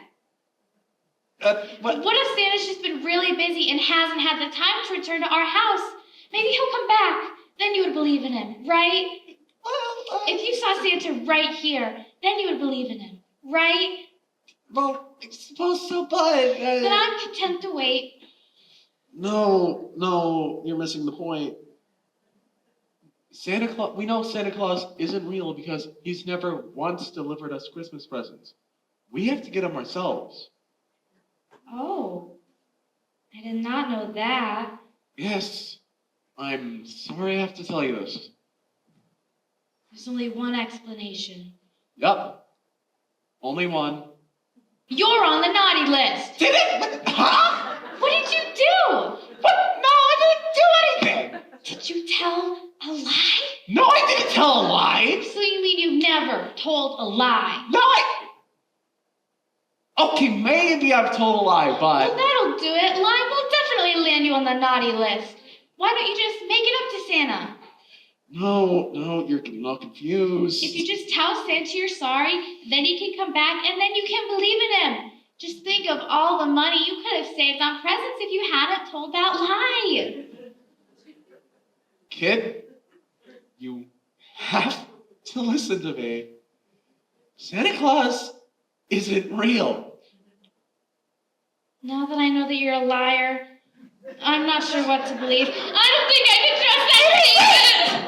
What if Santa's just been really busy and hasn't had the time to return to our house? Maybe he'll come back. Then you would believe in him, right? If you saw Santa right here, then you would believe in him, right? Well, I suppose so, but... Then I'm content to wait. No, you're missing the point. Santa Claus, we know Santa Claus isn't real because he's never once delivered us Christmas presents. We have to get them ourselves. Oh, I did not know that. Yes, I'm sorry I have to tell you this. There's only one explanation. Yup, only one. You're on the naughty list. Did it? Huh? What did you do? What? No, I didn't do anything. Did you tell a lie? No, I didn't tell a lie. So you mean you've never told a lie? No, Okay, maybe I've told a lie, but... Well, that'll do it. Lying will definitely land you on the naughty list. Why don't you just make it up to Santa? No, you're getting all confused. If you just tell Santa you're sorry, then he can come back and then you can believe in him. Just think of all the money you could have saved on presents if you hadn't told that lie. Kid, you have to listen to me. Santa Claus isn't real. Now that I know that you're a liar, I'm not sure what to believe. I don't think I can trust anything.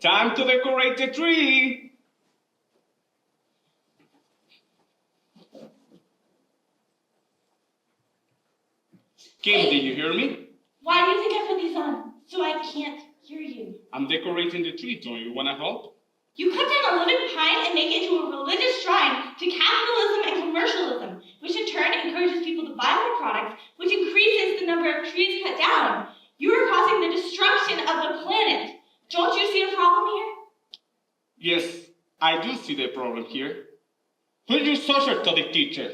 Time to decorate the tree. Kim, did you hear me? Why do you think I put these on? So I can't hear you. I'm decorating the tree. Don't you want to help? You cut down a living pine and make it into a religious shrine to capitalism and commercialism, which in turn encourages people to buy more products, which increases the number of trees cut down. You are causing the destruction of the planet. Don't you see a problem here? Yes, I do see the problem here. Put your social to the teacher.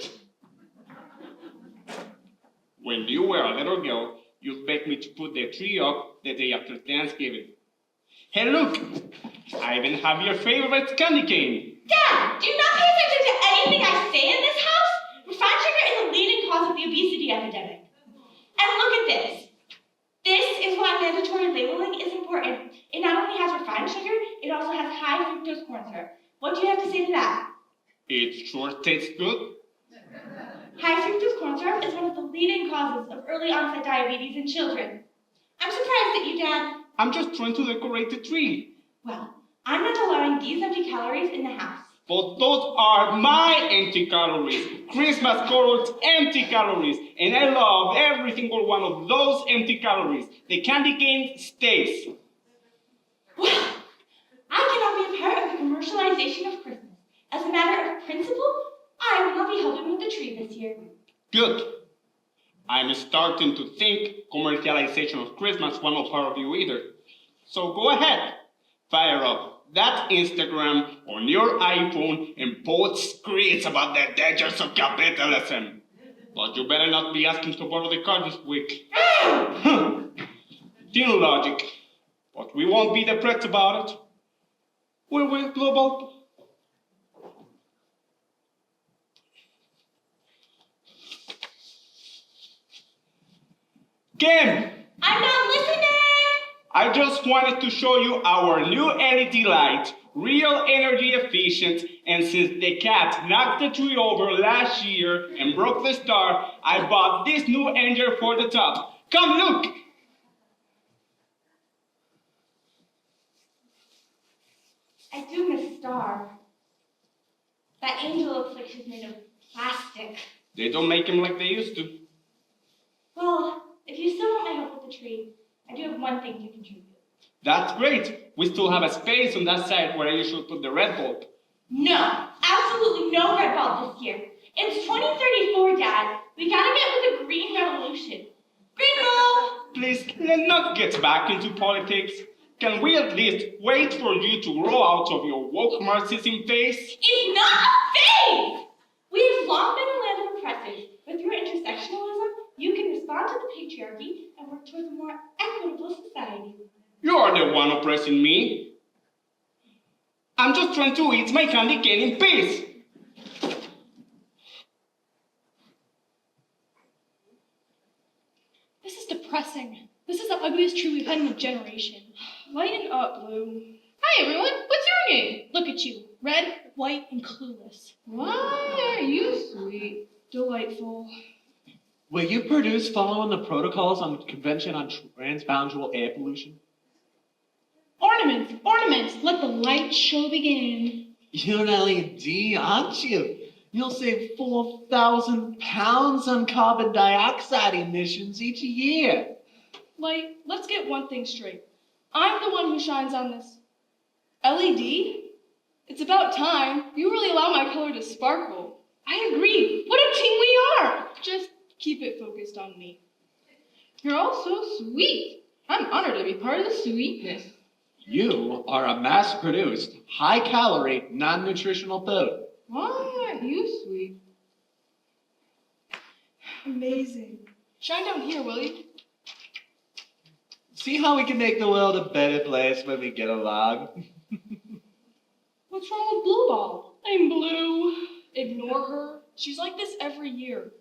When you were a little girl, you begged me to put the tree up the day after Thanksgiving. Hey, look! I even have your favorite candy cane. Dad, do you not pay attention to anything I say in this house? Refined sugar is a leading cause of the obesity epidemic. And look at this. This is why mandatory labeling is important. It not only has refined sugar, it also has high fructose corn syrup. What do you have to say to that? It sure tastes good. High fructose corn syrup is one of the leading causes of early onset diabetes in children. I'm surprised at you, Dad. I'm just trying to decorate the tree. Well, I'm not allowing these empty calories in the house. But those are my empty calories. Christmas carols, empty calories. And I love every single one of those empty calories. The candy cane stays. Well, I cannot be a part of the commercialization of Christmas. As a matter of principle, I will not be helping with the tree this year. Good. I'm starting to think commercialization of Christmas won't harm you either. So go ahead, fire up. that Instagram on your iPhone and post screeds about the dangers of capitalism. But you better not be asking to borrow the car this week. Thin logic. But we won't be depressed about it. We're with global. Kim! I'm not listening! I just wanted to show you our new LED light, real energy efficient, and since the cat knocked the tree over last year and broke the star, I bought this new angel for the top. Come look! I do miss Star. That angel looks like she's made of plastic. They don't make them like they used to. Well, if you still want my help with the tree, I do have one thing to contribute. That's great. We still have a space on that side where you should put the red bulb. No, absolutely no red bulb this year. It's 2034, Dad. We gotta get with the green revolution. Green bulb! Please, let's not get back into politics. Can we at least wait for you to grow out of your woke Marxism phase? It's not a phase! We have long been a land of oppressors, but through intersectionalism, you can respond to the patriarchy and work towards a more equitable society. You're the one oppressing me. I'm just trying to eat my candy cane in peace. This is depressing. This is the ugliest tree we've had in a generation. Lighten up, Blue. Hi, everyone. What's your name? Look at you. Red, white, and clueless. Why are you sweet? Delightful. Will you produce following the protocols on the Convention on Transboundary Air Pollution? Ornaments, ornaments. Let the light show begin. You're an LED, aren't you? You'll save 4,000 pounds on carbon dioxide emissions each year. Light, let's get one thing straight. I'm the one who shines on this. LED? It's about time. You really allow my color to sparkle. I agree. What a team we are. Just keep it focused on me. You're all so sweet. I'm honored to be part of the sweetness. You are a mass-produced, high-calorie, non-nutritional food. Why aren't you sweet? Amazing. Shine down here, will you? See how we can make the world a better place when we get along? What's wrong with Blue Ball? I'm blue. Ignore her. She's like this every year.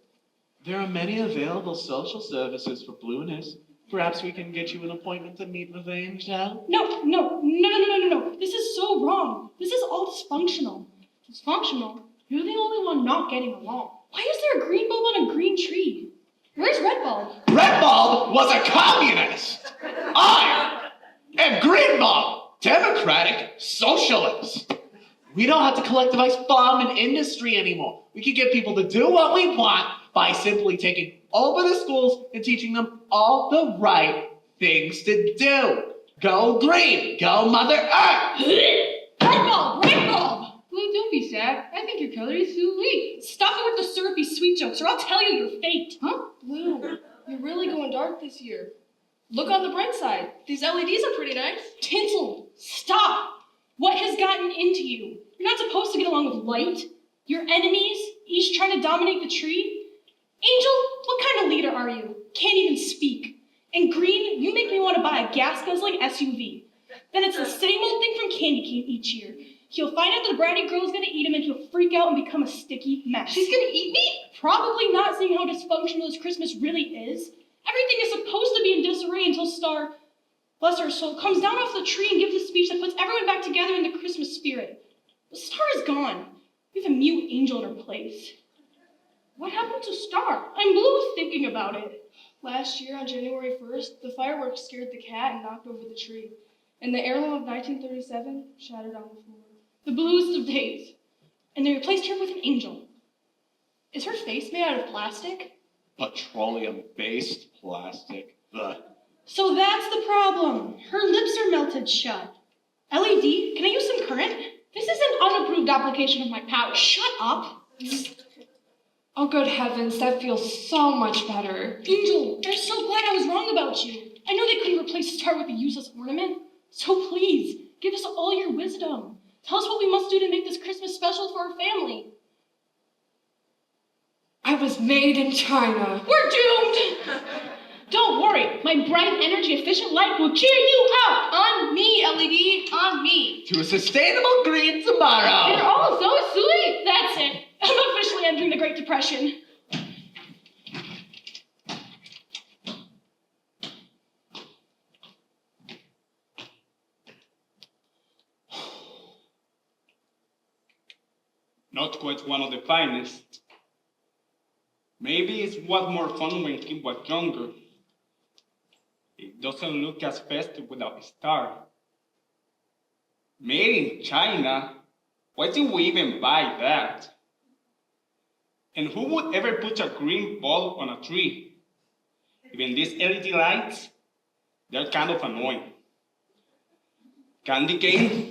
There are many available social services for blueness. Perhaps we can get you an appointment to meet with Angel? No. This is so wrong. This is all dysfunctional. Dysfunctional? You're the only one not getting along. Why is there a green bulb on a green tree? Where's Red Bulb? Red Bulb was a communist! I am Green Bulb, democratic socialist. We don't have to collectivize farm and industry anymore. We can get people to do what we want by simply taking over the schools and teaching them all the right things to do. Go green, go Mother Earth. Red Bulb! Blue, don't be sad. I think your color is sweet. Stop it with the syrupy sweet jokes or I'll tell you your fate. Huh? Blue, you're really going dark this year. Look on the bright side. These LEDs are pretty nice. Tinsel, stop! What has gotten into you? You're not supposed to get along with light. Your enemies, each trying to dominate the tree. Angel, what kind of leader are you? Can't even speak. And Green, you make me want to buy a gas-guzzling SUV. Then it's the same old thing from Candy Cane each year. He'll find out that the bratty girl's gonna eat him and he'll freak out and become a sticky mess. She's gonna eat me? Probably not, seeing how dysfunctional this Christmas really is. Everything is supposed to be in disarray until Star, bless her soul, comes down off the tree and gives a speech that puts everyone back together in the Christmas spirit. The Star is gone. We have a mute angel in her place. What happened to Star? I'm blue thinking about it. Last year on January 1st, the fireworks scared the cat and knocked over the tree. And the heirloom of 1937 shattered on the floor. The bluest of days. And they replaced her with an angel. Is her face made out of plastic? Petroleum-based plastic. Ugh. So that's the problem. Her lips are melted shut. LED, can I use some current? This is an unapproved application of my power. Shut up. Oh, good heavens, that feels so much better. Angel, I'm so glad I was wrong about you. I know they couldn't replace Star with a useless ornament. So please, Give us all your wisdom. Tell us what we must do to make this Christmas special for our family. I was made in China. We're doomed! Don't worry, my bright, energy-efficient light will cheer you up! On me, LED, on me. To a sustainable green tomorrow. You're all so sweet! That's it. I'm officially entering the Great Depression. Not quite one of the finest. Maybe it was more fun when he was younger. It doesn't look as festive without a star. Made in China? Why did we even buy that? And who would ever put a green bulb on a tree? Even these LED lights, they're kind of annoying. Candy cane?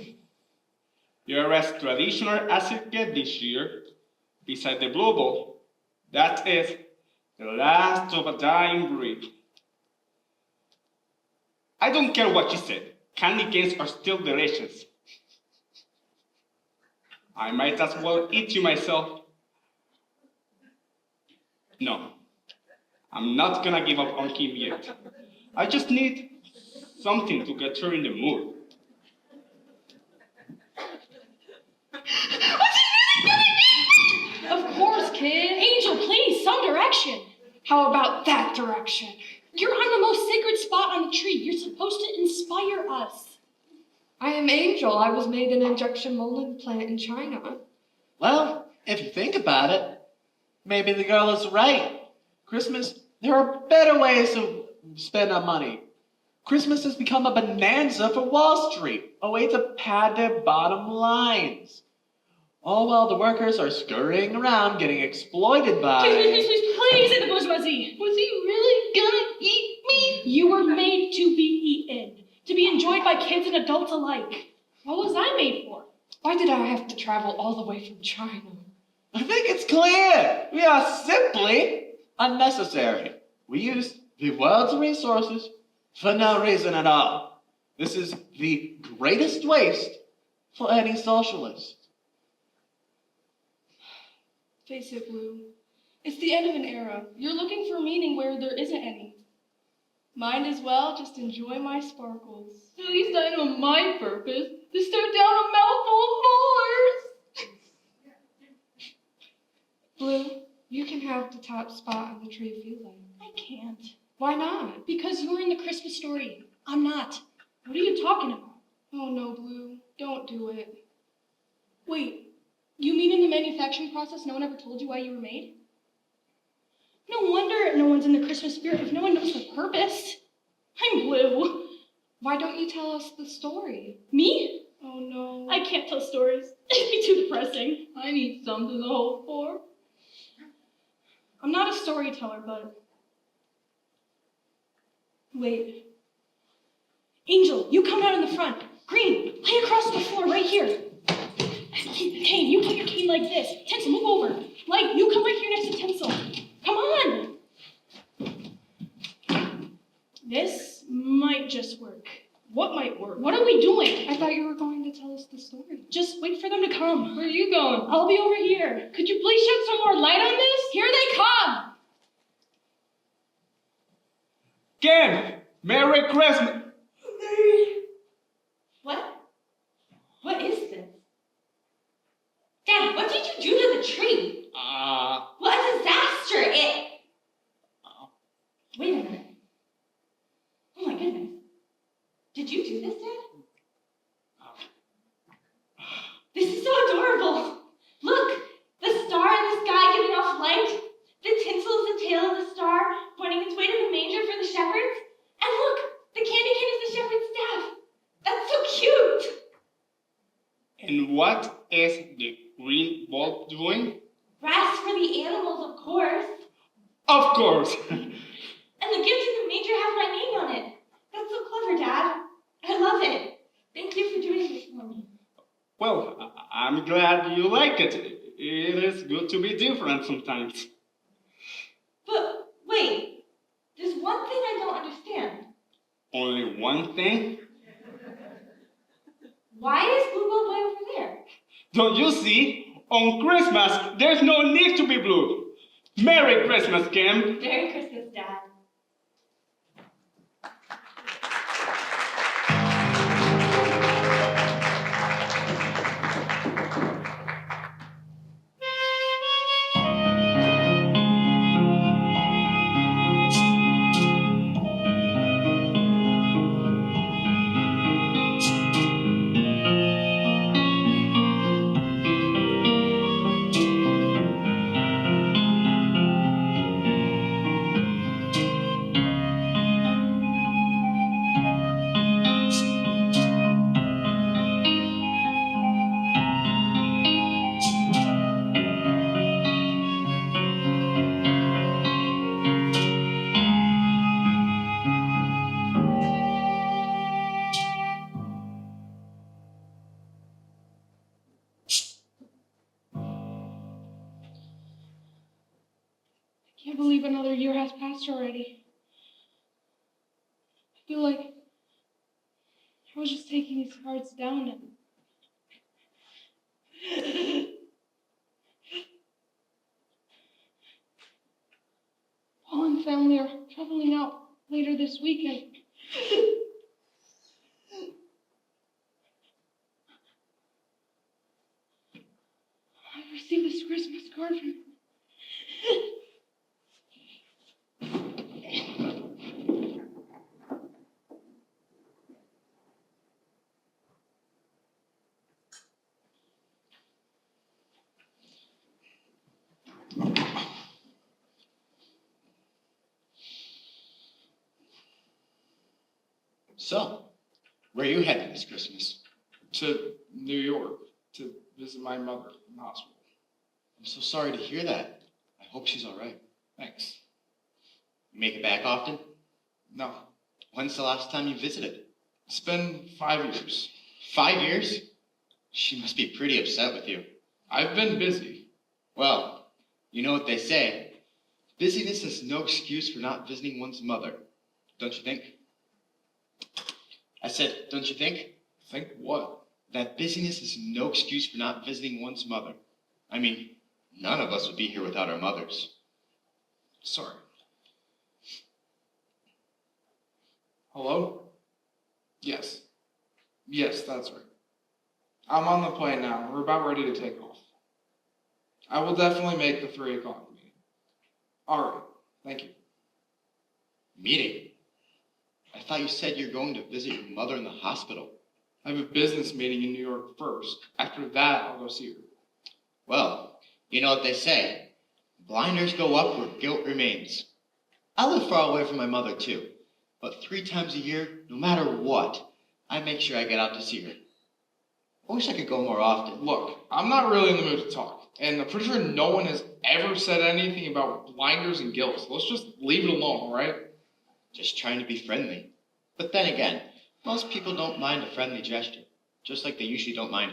You're as traditional as it gets this year. Beside the blue ball, that is the last of a dying breed. I don't care what you said. Candy canes are still delicious. I might as well eat you myself. No, I'm not gonna give up on Kim yet. I just need something to get her in the mood. Of course, kid. Angel, please, some direction. How about that direction? You're on the most sacred spot on the tree. You're supposed to inspire us. I am Angel. I was made in an injection molding plant in China. Well, if you think about it, maybe the girl is right. Christmas, there are better ways to spend our money. Christmas has become a bonanza for Wall Street, a way to pad their bottom lines. All while the workers are scurrying around getting exploited by... Please, say the bourgeoisie. Was he really gonna eat me? You were made to be eaten, to be enjoyed by kids and adults alike. What was I made for? Why did I have to travel all the way from China? I think it's clear. We are simply unnecessary. We use the world's resources for no reason at all. This is the greatest waste for any socialist. Face it, Blue. It's the end of an era. You're looking for meaning where there isn't any. Might as well just enjoy my sparkles. At least I know my purpose, to stare down a mouthful of molars. Blue, you can have the top spot on the tree if you like. I can't. Why not? Because you're in the Christmas story. I'm not. What are you talking about? Oh no, Blue. Don't do it. Wait, you mean in the manufacturing process no one ever told you why you were made? No wonder no one's in the Christmas spirit if no one knows the purpose. I'm Blue. Why don't you tell us the story? Me? Oh no. I can't tell stories. It'd be too depressing. I need something to hope for. I'm not a storyteller, but... Wait. Angel, you come out in the front. Green, lay across the floor right here. Kane, you put your cane like this. Tinsel, move over. Light, you come right here next to Tinsel. Come on. This might just work. What might work? What are we doing? I thought you were going to tell us the story. Just wait for them to come. Where are you going? I'll be over here. Could you please shed some more light on this? Here they come. Kim, Merry Christmas! What? What is this? Dad, what did you do to the tree? What a disaster! Wait a minute. Oh my goodness. Did you do this, Dad? This is so adorable. Look, the star in the sky giving off light. The tinsel is the tail of the star, pointing its way to the manger for the shepherds. And look, the candy cane is the shepherd's staff. That's so cute. And what is the green bulb doing? Grass for the animals, of course. Of course! And the gift in the manger has my name on it. That's so clever, Dad. I love it. Thank you for doing this for me. Well, I'm glad you like it. It is good to be different sometimes. But wait, there's one thing I don't understand. Only one thing? Why is Blue Ball Boy over there? Don't you see? On Christmas, there's no need to be blue. Merry Christmas, Kim. Merry Christmas, Dad. I can't believe another year has passed already. I feel like I was just taking these cards down and Paul and family are traveling out later this weekend. I received this Christmas card from So, where are you headed this Christmas? To New York to visit my mother in the hospital. I'm so sorry to hear that. I hope she's all right. Thanks. You make it back often? No, When's the last time you visited? it's been 5 years. 5 years? She must be pretty upset with you. I've been busy. Well, you know what they say. Busyness is no excuse for not visiting one's mother. Don't you think? I said, don't you think? Think what? That busyness is no excuse for not visiting one's mother. I mean, none of us would be here without our mothers. Sorry. Hello? Yes. Yes, that's right. I'm on the plane now. We're about ready to take off. I will definitely make the 3 o'clock meeting. All right. Thank you. Meeting? I thought you said you're going to visit your mother in the hospital. I have a business meeting in New York first. After that, I'll go see her. Well, you know what they say. Blinders go up where guilt remains. I live far away from my mother, too. But 3 times a year, no matter what, I make sure I get out to see her. I wish I could go more often. Look, I'm not really in the mood to talk. And I'm pretty sure no one has ever said anything about blinders and guilt. So let's just leave it alone, all right? Just trying to be friendly. But then again, most people don't mind a friendly gesture. Just like they usually don't mind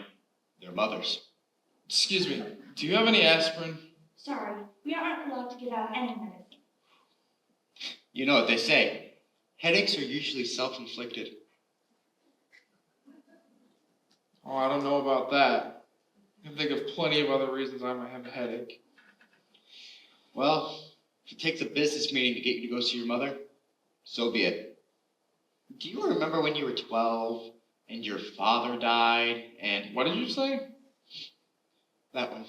their mothers. Excuse me, do you have any aspirin? Sorry, we aren't allowed to give out any medicine. You know what they say. Headaches are usually self-inflicted. Oh, I don't know about that. I can think of plenty of other reasons I might have a headache. Well, if it takes a business meeting to get you to go see your mother, so be it. Do you remember when you were 12 and your father died and... What did you say? That one.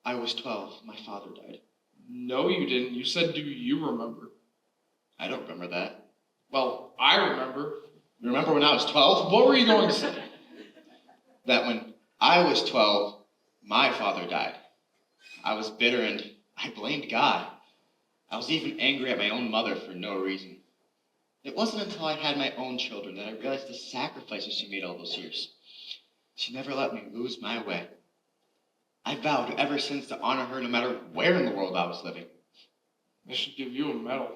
I was 12. My father died. No, you didn't. You said, do you remember? I don't remember that. Well, I remember. You remember when I was 12? What were you going to say? That when I was 12, my father died. I was bitter and I blamed God. I was even angry at my own mother for no reason. It wasn't until I had my own children that I realized the sacrifices she made all those years. She never let me lose my way. I vowed ever since to honor her no matter where in the world I was living. They should give you a medal.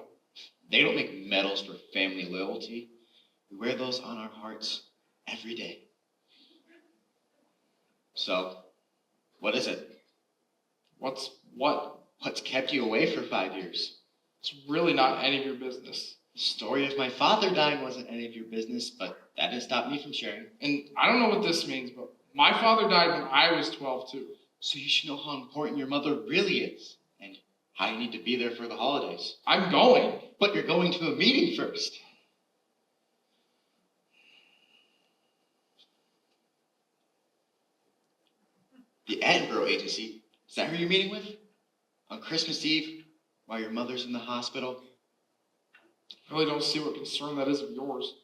They don't make medals for family loyalty. We wear those on our hearts every day. So, what is it? What's what? What's kept you away for 5 years? It's really not any of your business. The story of my father dying wasn't any of your business, but That didn't stop me from sharing. And I don't know what this means, but my father died when I was 12 too. So you should know how important your mother really is, and how you need to be there for the holidays. I'm going. But you're going to a meeting first. The Edinburgh Agency, is that who you're meeting with? On Christmas Eve, while your mother's in the hospital? I really don't see what concern that is of yours.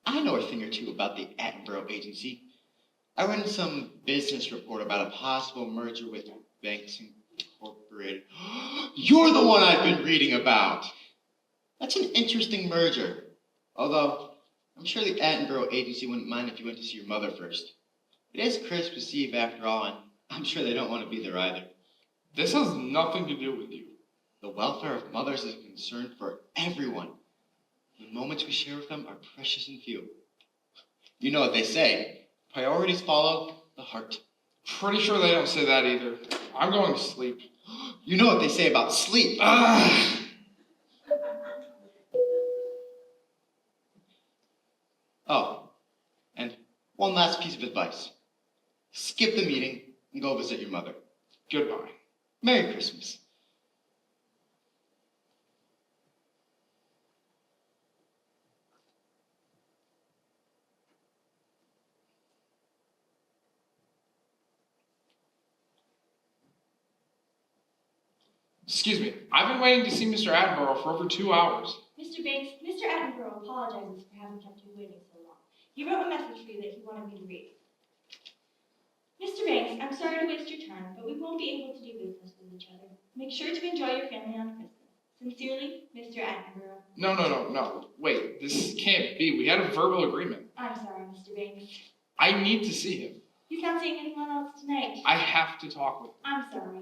I know a thing or two about the Edinburgh Agency. I read some business report about a possible merger with Banks Incorporated. You're the one I've been reading about. That's an interesting merger. Although, I'm sure the Edinburgh Agency wouldn't mind if you went to see your mother first. It is Christmas Eve after all, and I'm sure they don't want to be there either. This has nothing to do with you. The welfare of mothers is a concern for everyone. The moments we share with them are precious and few. You know what they say. Priorities follow the heart. Pretty sure they don't say that either. I'm going to sleep. You know what they say about sleep. Oh, and one last piece of advice. Skip the meeting and go visit your mother. Goodbye. Merry Christmas. Excuse me, I've been waiting to see Mr. Attenborough for over 2 hours. Mr. Banks, Mr. Attenborough apologizes for having kept you waiting so long. He wrote a message for you that he wanted me to read. Mr. Banks, I'm sorry to waste your time, but we won't be able to do business with each other. Make sure to enjoy your family on Christmas. Sincerely, Mr. Attenborough. No. Wait, this can't be. We had a verbal agreement. I'm sorry, Mr. Banks. I need to see him. He's not seeing anyone else tonight. I have to talk with him. I'm sorry.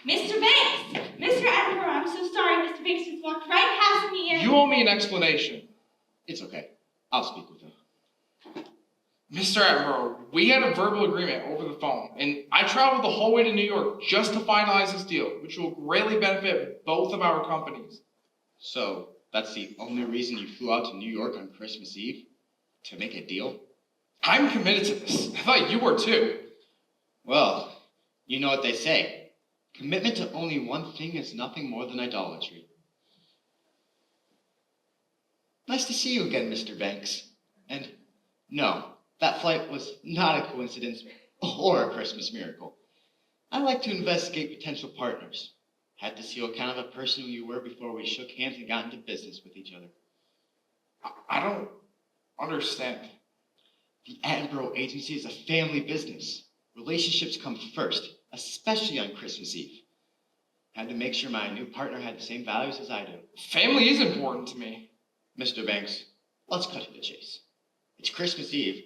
Mr. Banks! Mr. Attenborough, I'm so sorry. Mr. Banks just walked right past me and... You owe me an explanation. It's okay. I'll speak with him. Mr. Attenborough, we had a verbal agreement over the phone, and I traveled the whole way to New York just to finalize this deal, which will greatly benefit both of our companies. So, that's the only reason you flew out to New York on Christmas Eve? To make a deal? I'm committed to this. I thought you were too. Well, you know what they say. Commitment to only one thing is nothing more than idolatry. Nice to see you again, Mr. Banks. And no, that flight was not a coincidence or a Christmas miracle. I like to investigate potential partners. Had to see what kind of a person you were before we shook hands and got into business with each other. I don't understand. The Attenborough Agency is a family business. Relationships come first, especially on Christmas Eve. Had to make sure my new partner had the same values as I do. Family is important to me. Mr. Banks, let's cut to the chase. It's Christmas Eve.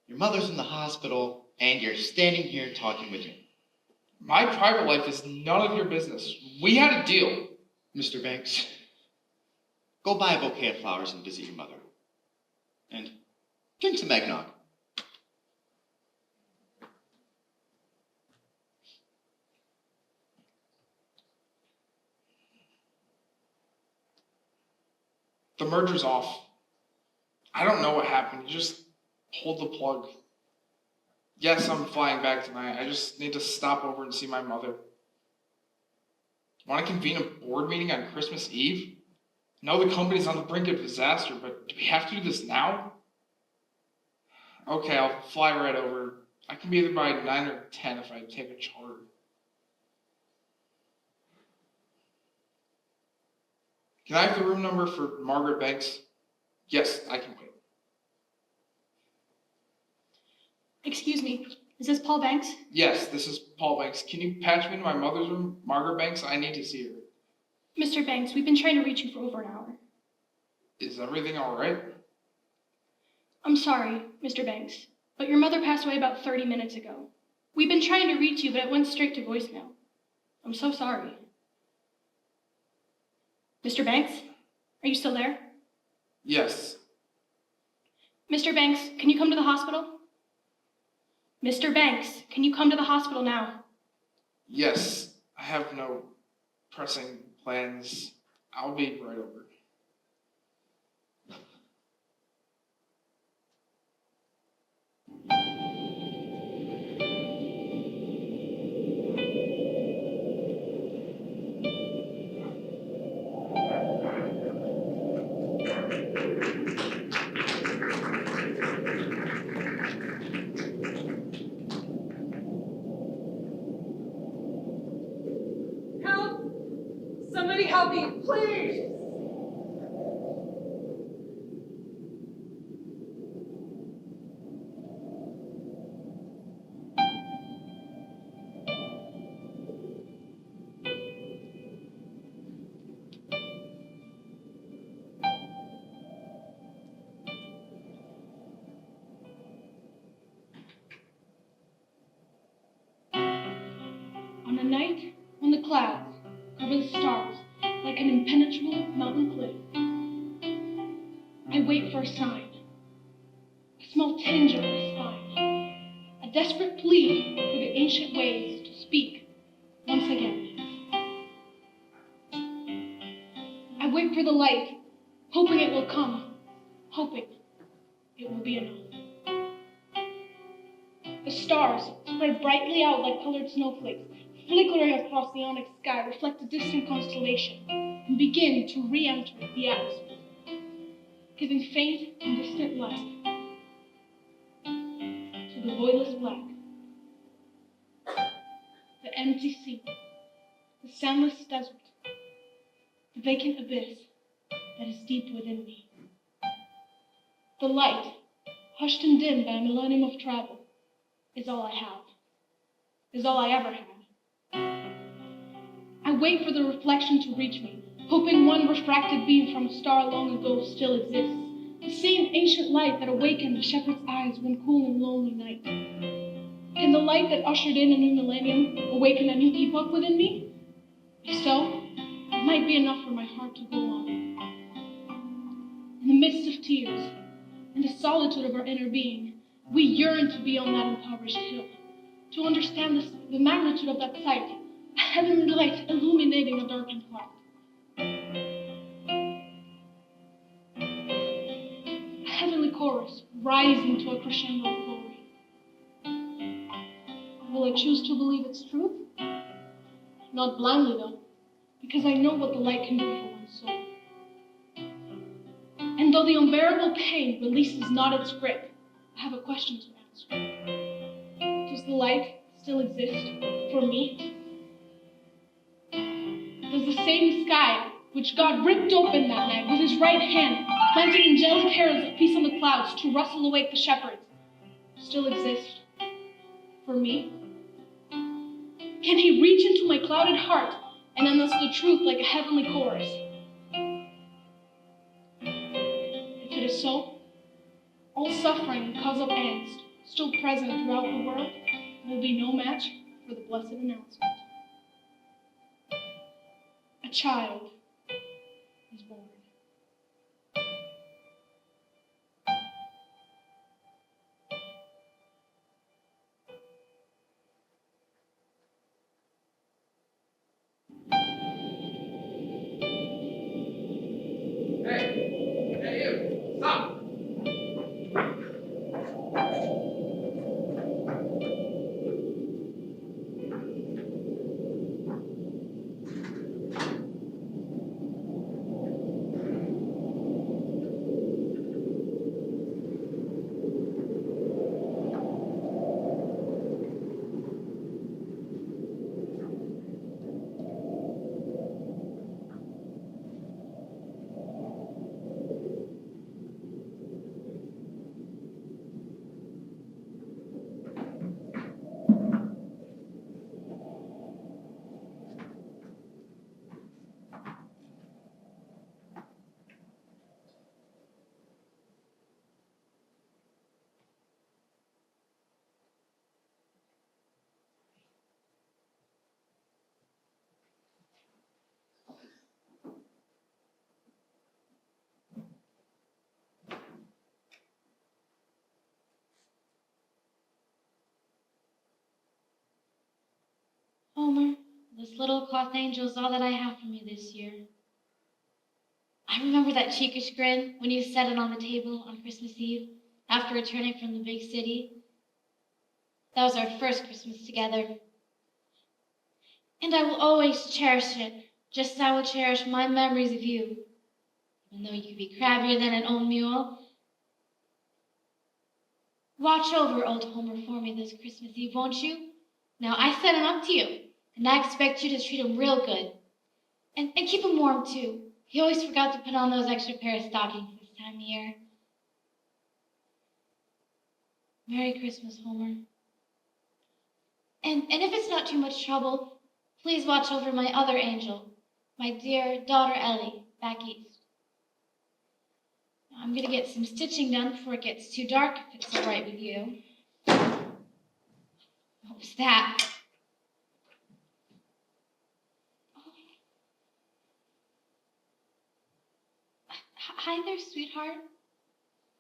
Your mother's in the hospital, and you're standing here talking with me. My private life is none of your business. We had a deal. Mr. Banks, go buy a bouquet of flowers and visit your mother. And drink some eggnog. The merger's off. I don't know what happened. You just pulled the plug. Yes, I'm flying back tonight. I just need to stop over and see my mother. Want to convene a board meeting on Christmas Eve? I know the company's on the brink of disaster, but do we have to do this now? Okay, I'll fly right over. I can be there by 9 or 10 if I take a charter. Can I have the room number for Margaret Banks? Yes, I can wait. Excuse me, is this Paul Banks? Yes, this is Paul Banks. Can you patch me to my mother's room, Margaret Banks? I need to see her. Mr. Banks, we've been trying to reach you for over an hour. Is everything all right? I'm sorry, Mr. Banks, but your mother passed away about 30 minutes ago. We've been trying to reach you, but it went straight to voicemail. I'm so sorry. Mr. Banks, are you still there? Yes. Mr. Banks, can you come to the hospital? Mr. Banks, can you come to the hospital now? Yes, I have no pressing plans. I'll be right over. Somebody help me, please! On a night when the clouds cover the stars like an impenetrable mountain cliff, I wait for a sign, a small tinge of my spine, a desperate plea for the ancient ways to speak once again. I wait for the light, hoping it will come, hoping it will be enough. The stars spread brightly out like colored snowflakes, flickering across the onyx sky, reflect a distant constellation, and begin to re-enter the atmosphere, giving faint and distant light to the voidless black, the empty sea, the soundless desert, the vacant abyss that is deep within me. The light, hushed and dimmed by a millennium of travel, is all I have, is all I ever had. I wait for the reflection to reach me, hoping one refracted beam from a star long ago still exists, the same ancient light that awakened the shepherd's eyes one cool and lonely night. Can the light that ushered in a new millennium awaken a new epoch within me? If so, it might be enough for my heart to go on. In the midst of tears, in the solitude of our inner being, we yearn to be on that impoverished hill, to understand the magnitude of that sight, a heavenly light illuminating a darkened heart. A heavenly chorus rising to a crescendo of glory. Will I choose to believe its truth? Not blindly, though, because I know what the light can do for one's soul. And though the unbearable pain releases not its grip, I have a question to answer. Does the light still exist for me? Does the same sky, which God ripped open that night with his right hand, planting angelic heralds of peace on the clouds to rustle awake the shepherds, still exist for me? Can he reach into my clouded heart and announce the truth like a heavenly chorus? If it is so, all suffering and cause of angst still present throughout the world will be no match for the blessed announcement. A child is born. Hey, you, stop! Homer, this little cloth angel is all that I have from you this year. I remember that cheekish grin when you set it on the table on Christmas Eve after returning from the big city. That was our first Christmas together. And I will always cherish it, just as I will cherish my memories of you. Even though you could be crabbier than an old mule. Watch over old Homer for me this Christmas Eve, won't you? Now, I set him up to you, and I expect you to treat him real good. And keep him warm, too. He always forgot to put on those extra pair of stockings this time of year. Merry Christmas, Homer. And if it's not too much trouble, please watch over my other angel, my dear daughter Ellie, back east. Now, I'm going to get some stitching done before it gets too dark, if it's all right with you. What was that? Hi there, sweetheart.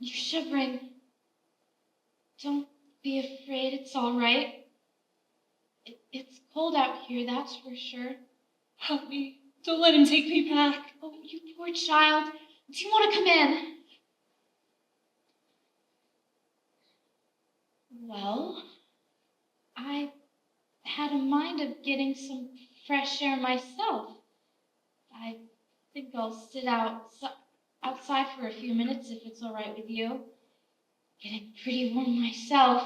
You're shivering. Don't be afraid, it's all right. It's cold out here, that's for sure. Help me. Don't let him take me back. Oh, you poor child. Do you want to come in? Well, I had a mind of getting some fresh air myself. I think I'll sit outside for a few minutes if it's all right with you. Getting pretty warm myself.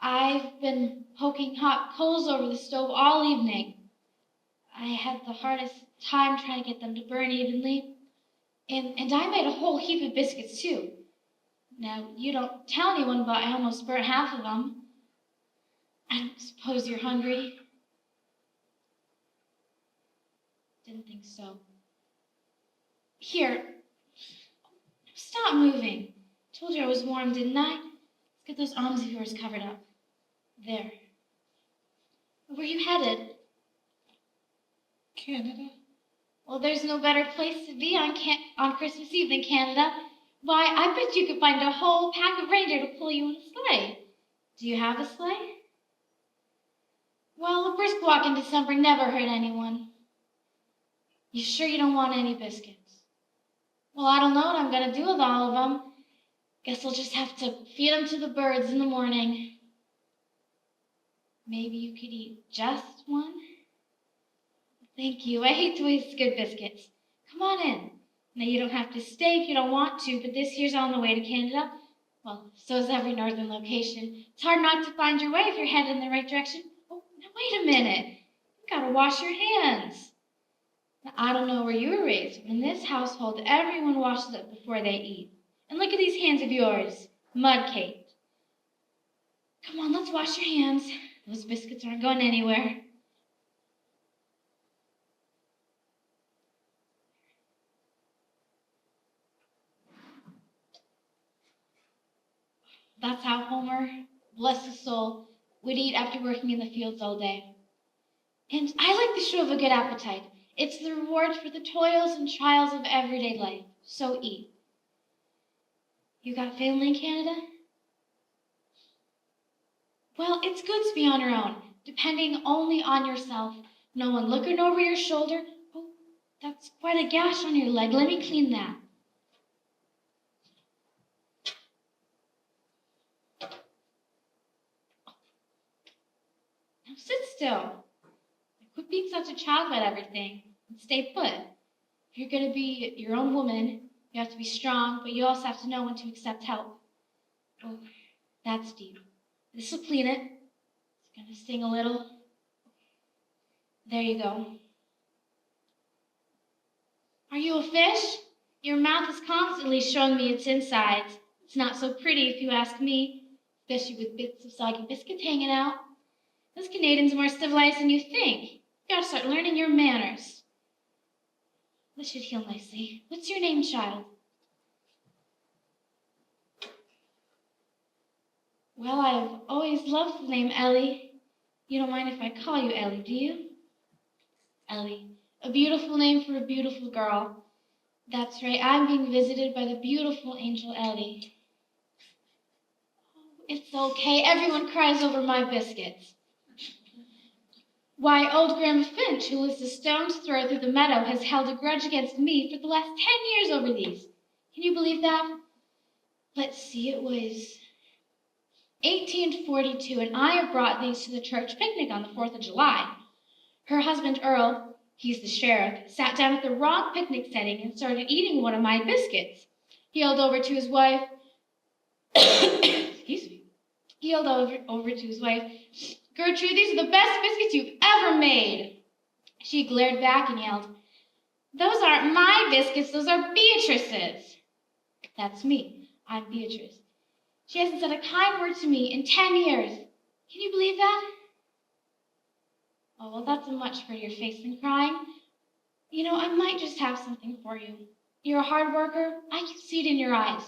I've been poking hot coals over the stove all evening. I had the hardest time trying to get them to burn evenly. And I made a whole heap of biscuits, too. Now, you don't tell anyone, but I almost burnt half of them. I don't suppose you're hungry? Didn't think so. Here. Stop moving. Told you I was warm, didn't I? Let's get those arms of yours covered up. There. Where are you headed? Canada. Well, there's no better place to be on Christmas Eve than Canada. Why, I bet you could find a whole pack of reindeer to pull you in a sleigh. Do you have a sleigh? Well, a brisk walk in December never hurt anyone. You sure you don't want any biscuits? Well, I don't know what I'm going to do with all of them. Guess I'll just have to feed them to the birds in the morning. Maybe you could eat just one? Thank you. I hate to waste good biscuits. Come on in. Now, you don't have to stay if you don't want to, but this here's on the way to Canada. Well, so is every northern location. It's hard not to find your way if you're headed in the right direction. Oh, now wait a minute. You gotta wash your hands. Now, I don't know where you were raised, but in this household, everyone washes up before they eat. And look at these hands of yours, mud-caked. Come on, let's wash your hands. Those biscuits aren't going anywhere. That's how Homer, bless his soul, would eat after working in the fields all day. And I like the show of a good appetite. It's the reward for the toils and trials of everyday life. So eat. You got family in Canada? Well, it's good to be on your own, depending only on yourself. No one looking over your shoulder. Oh, that's quite a gash on your leg. Let me clean that. Now sit still. Quit being such a child about everything and stay put. If you're going to be your own woman, you have to be strong, but you also have to know when to accept help. Oh, that's deep. This will clean it. It's going to sting a little. There you go. Are you a fish? Your mouth is constantly showing me its insides. It's not so pretty if you ask me, especially with bits of soggy biscuits hanging out. Those Canadians are more civilized than you think. You gotta start learning your manners. This should heal nicely. What's your name, child? Well, I've always loved the name Ellie. You don't mind if I call you Ellie, do you? Ellie. A beautiful name for a beautiful girl. That's right, I'm being visited by the beautiful angel Ellie. Oh, it's okay. Everyone cries over my biscuits. Why, old Grandma Finch, who lives a stone's throw through the meadow, has held a grudge against me for the last 10 years over these. Can you believe that? Let's see, it was 1842, and I have brought these to the church picnic on the 4th of July. Her husband, Earl, he's the sheriff, sat down at the wrong picnic setting and started eating one of my biscuits. He yelled over to his wife, excuse me, he yelled over to his wife, Gertrude, these are the best biscuits you've ever made. She glared back and yelled, "Those aren't my biscuits, those are Beatrice's." That's me. I'm Beatrice. She hasn't said a kind word to me in 10 years. Can you believe that? Oh, well, that's a much prettier face than crying. You know, I might just have something for you. You're a hard worker. I can see it in your eyes.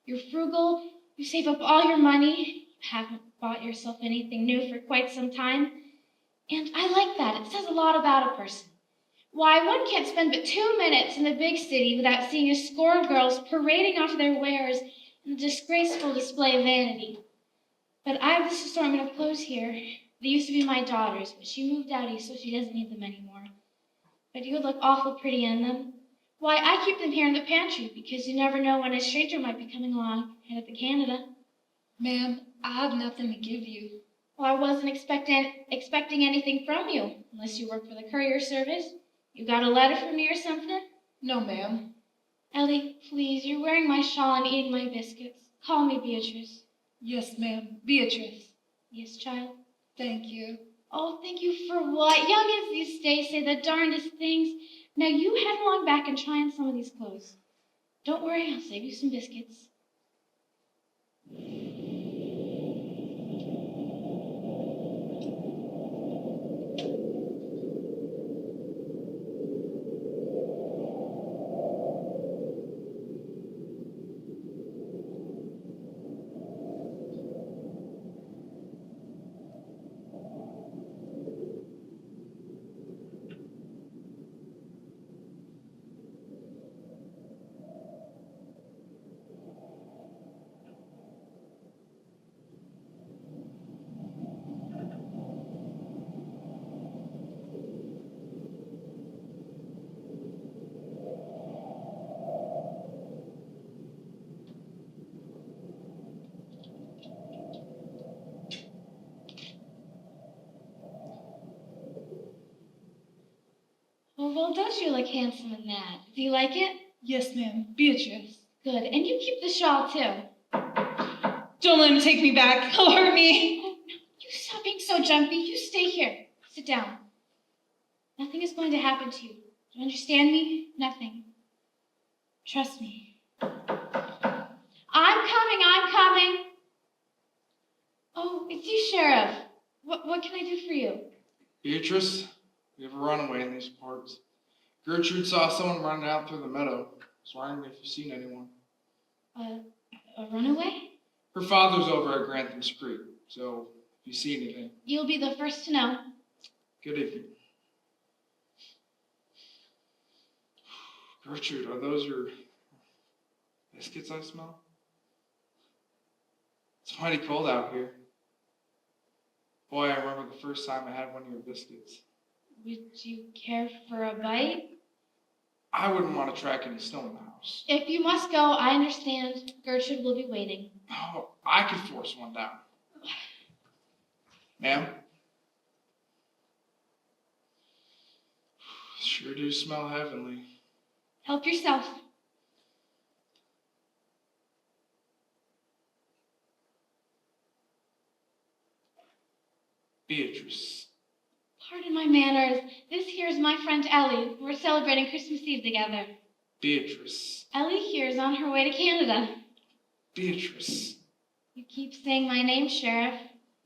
You're frugal. You save up all your money. You haven't bought yourself anything new for quite some time. And I like that. It says a lot about a person. Why, one can't spend but 2 minutes in the big city without seeing a score of girls parading off their wares in a disgraceful display of vanity. But I have this assortment of clothes here. They used to be my daughter's, but she moved out east, so she doesn't need them anymore. But you would look awful pretty in them. Why, I keep them here in the pantry, because you never know when a stranger might be coming along headed to Canada. Ma'am, I have nothing to give you. Well, I wasn't expecting anything from you, unless you work for the courier service. You got a letter from me or something? No, ma'am. Ellie, please, you're wearing my shawl and eating my biscuits. Call me Beatrice. Yes, ma'am. Beatrice. Yes, child. Thank you. Oh, thank you for what? Youngins these days say the darndest things. Now you head along back and try on some of these clothes. Don't worry, I'll save you some biscuits. Oh, well, don't you look handsome in that? Do you like it? Yes, ma'am. Beatrice. Good. And you keep the shawl, too. Don't let him take me back. He'll hurt me. Oh, no. You stop being so jumpy. You stay here. Sit down. Nothing is going to happen to you. Do you understand me? Nothing. Trust me. I'm coming. Oh, it's you, Sheriff. What can I do for you? Beatrice, we have a runaway in these parts. Gertrude saw someone running out through the meadow. I was wondering if you've seen anyone. A runaway? Her father's over at Grantham's Creek, so if you see anything. You'll be the first to know. Good evening. Gertrude, are those your biscuits I smell? It's mighty cold out here. Boy, I remember the first time I had one of your biscuits. Would you care for a bite? I wouldn't want to track any snow in the house. If you must go, I understand. Gertrude will be waiting. Oh, I could force one down. Ma'am? Sure do smell heavenly. Help yourself. Beatrice. Pardon my manners. This here is my friend Ellie. We're celebrating Christmas Eve together. Beatrice. Ellie here is on her way to Canada. Beatrice. You keep saying my name, Sheriff.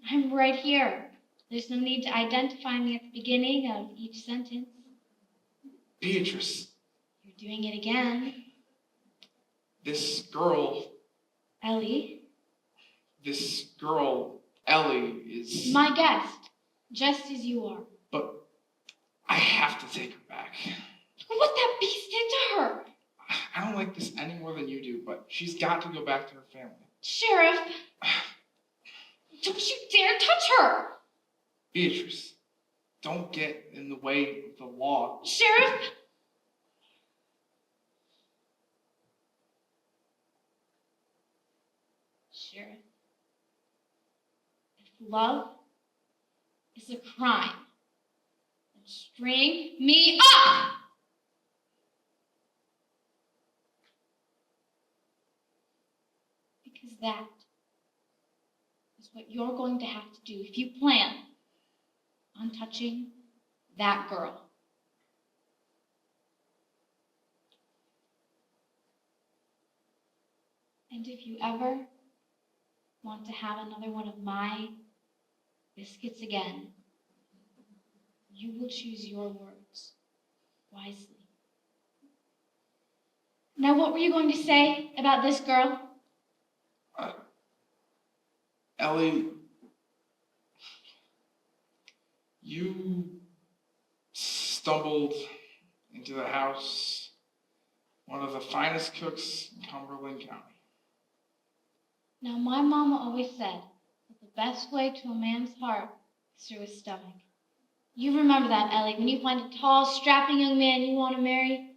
I'm right here. There's no need to identify me at the beginning of each sentence. Beatrice. You're doing it again. This girl, Ellie. Ellie, is... my guest, just as you are. But I have to take her back. What that beast did to her. I don't like this any more than you do, but she's got to go back to her family. Sheriff, don't you dare touch her. Beatrice, don't get in the way of the law. Sheriff. Sheriff, if love is a crime, then string me up! Because that is what you're going to have to do if you plan on touching that girl. And if you ever want to have another one of my biscuits again, you will choose your words wisely. Now, what were you going to say about this girl? Ellie, you stumbled into the house, one of the finest cooks in Cumberland County. Now, my mama always said that the best way to a man's heart is through his stomach. You remember that, Ellie. When you find a tall, strapping young man you want to marry,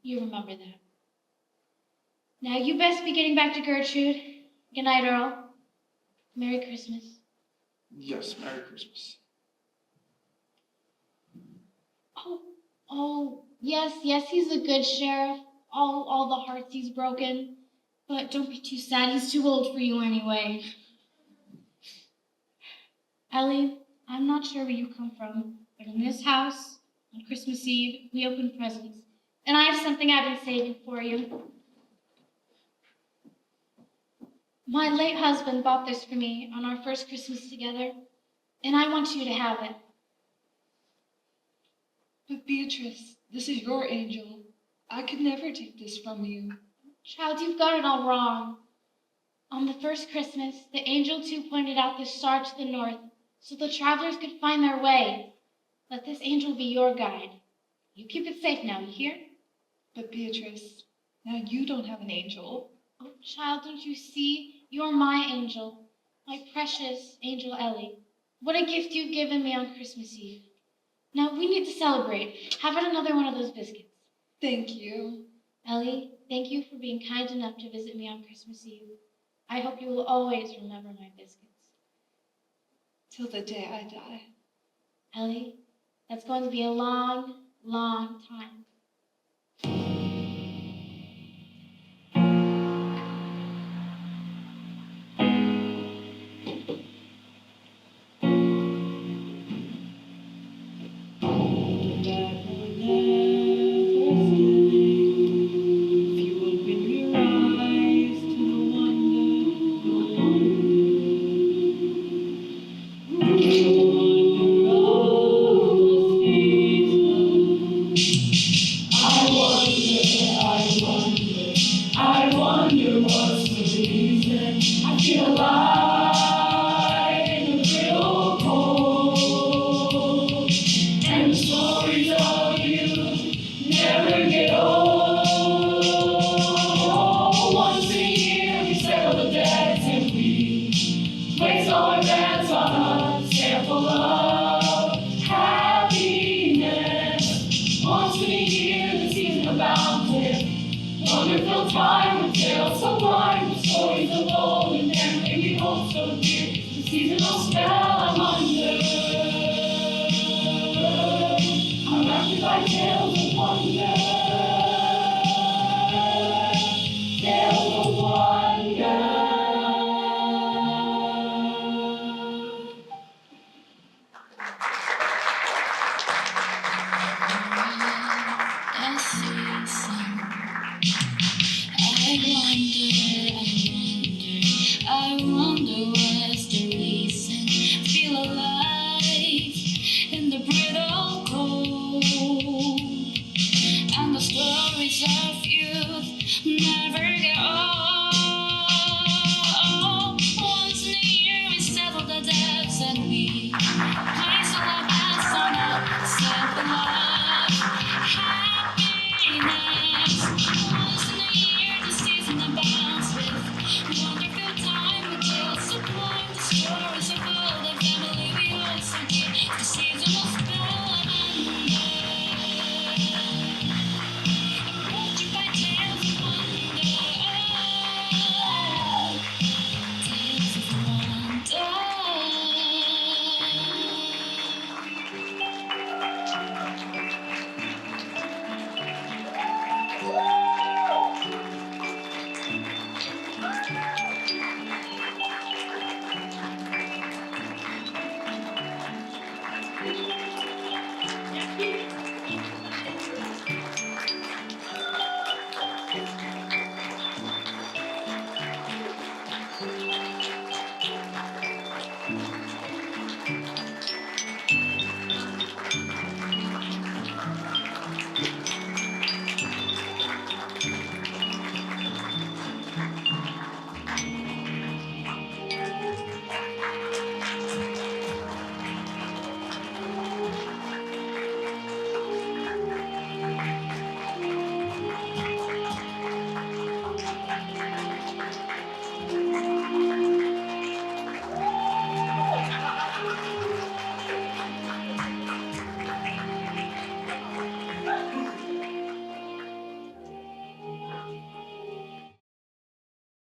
you remember that. Now, you best be getting back to Gertrude. Good night, Earl. Merry Christmas. Yes, Merry Christmas. Oh, yes, he's a good sheriff. All the hearts he's broken. But don't be too sad. He's too old for you anyway. Ellie, I'm not sure where you come from, but in this house, on Christmas Eve, we open presents. And I have something I've been saving for you. My late husband bought this for me on our first Christmas together, and I want you to have it. But Beatrice, this is your angel. I could never take this from you. Child, you've got it all wrong. On the first Christmas, the angel too pointed out the star to the north so the travelers could find their way. Let this angel be your guide. You keep it safe now, you hear? But Beatrice, now you don't have an angel. Oh, child, don't you see? You're my angel, my precious angel Ellie. What a gift you've given me on Christmas Eve. Now, we need to celebrate. Have another one of those biscuits. Thank you. Ellie, thank you for being kind enough to visit me on Christmas Eve. I hope you will always remember my biscuits. Till the day I die. Ellie, that's going to be a long, long time. Wonderful time with tales so blind, with stories of old and memory we hold so dear. The seasonal spell I'm under. I'm wrapped by tales.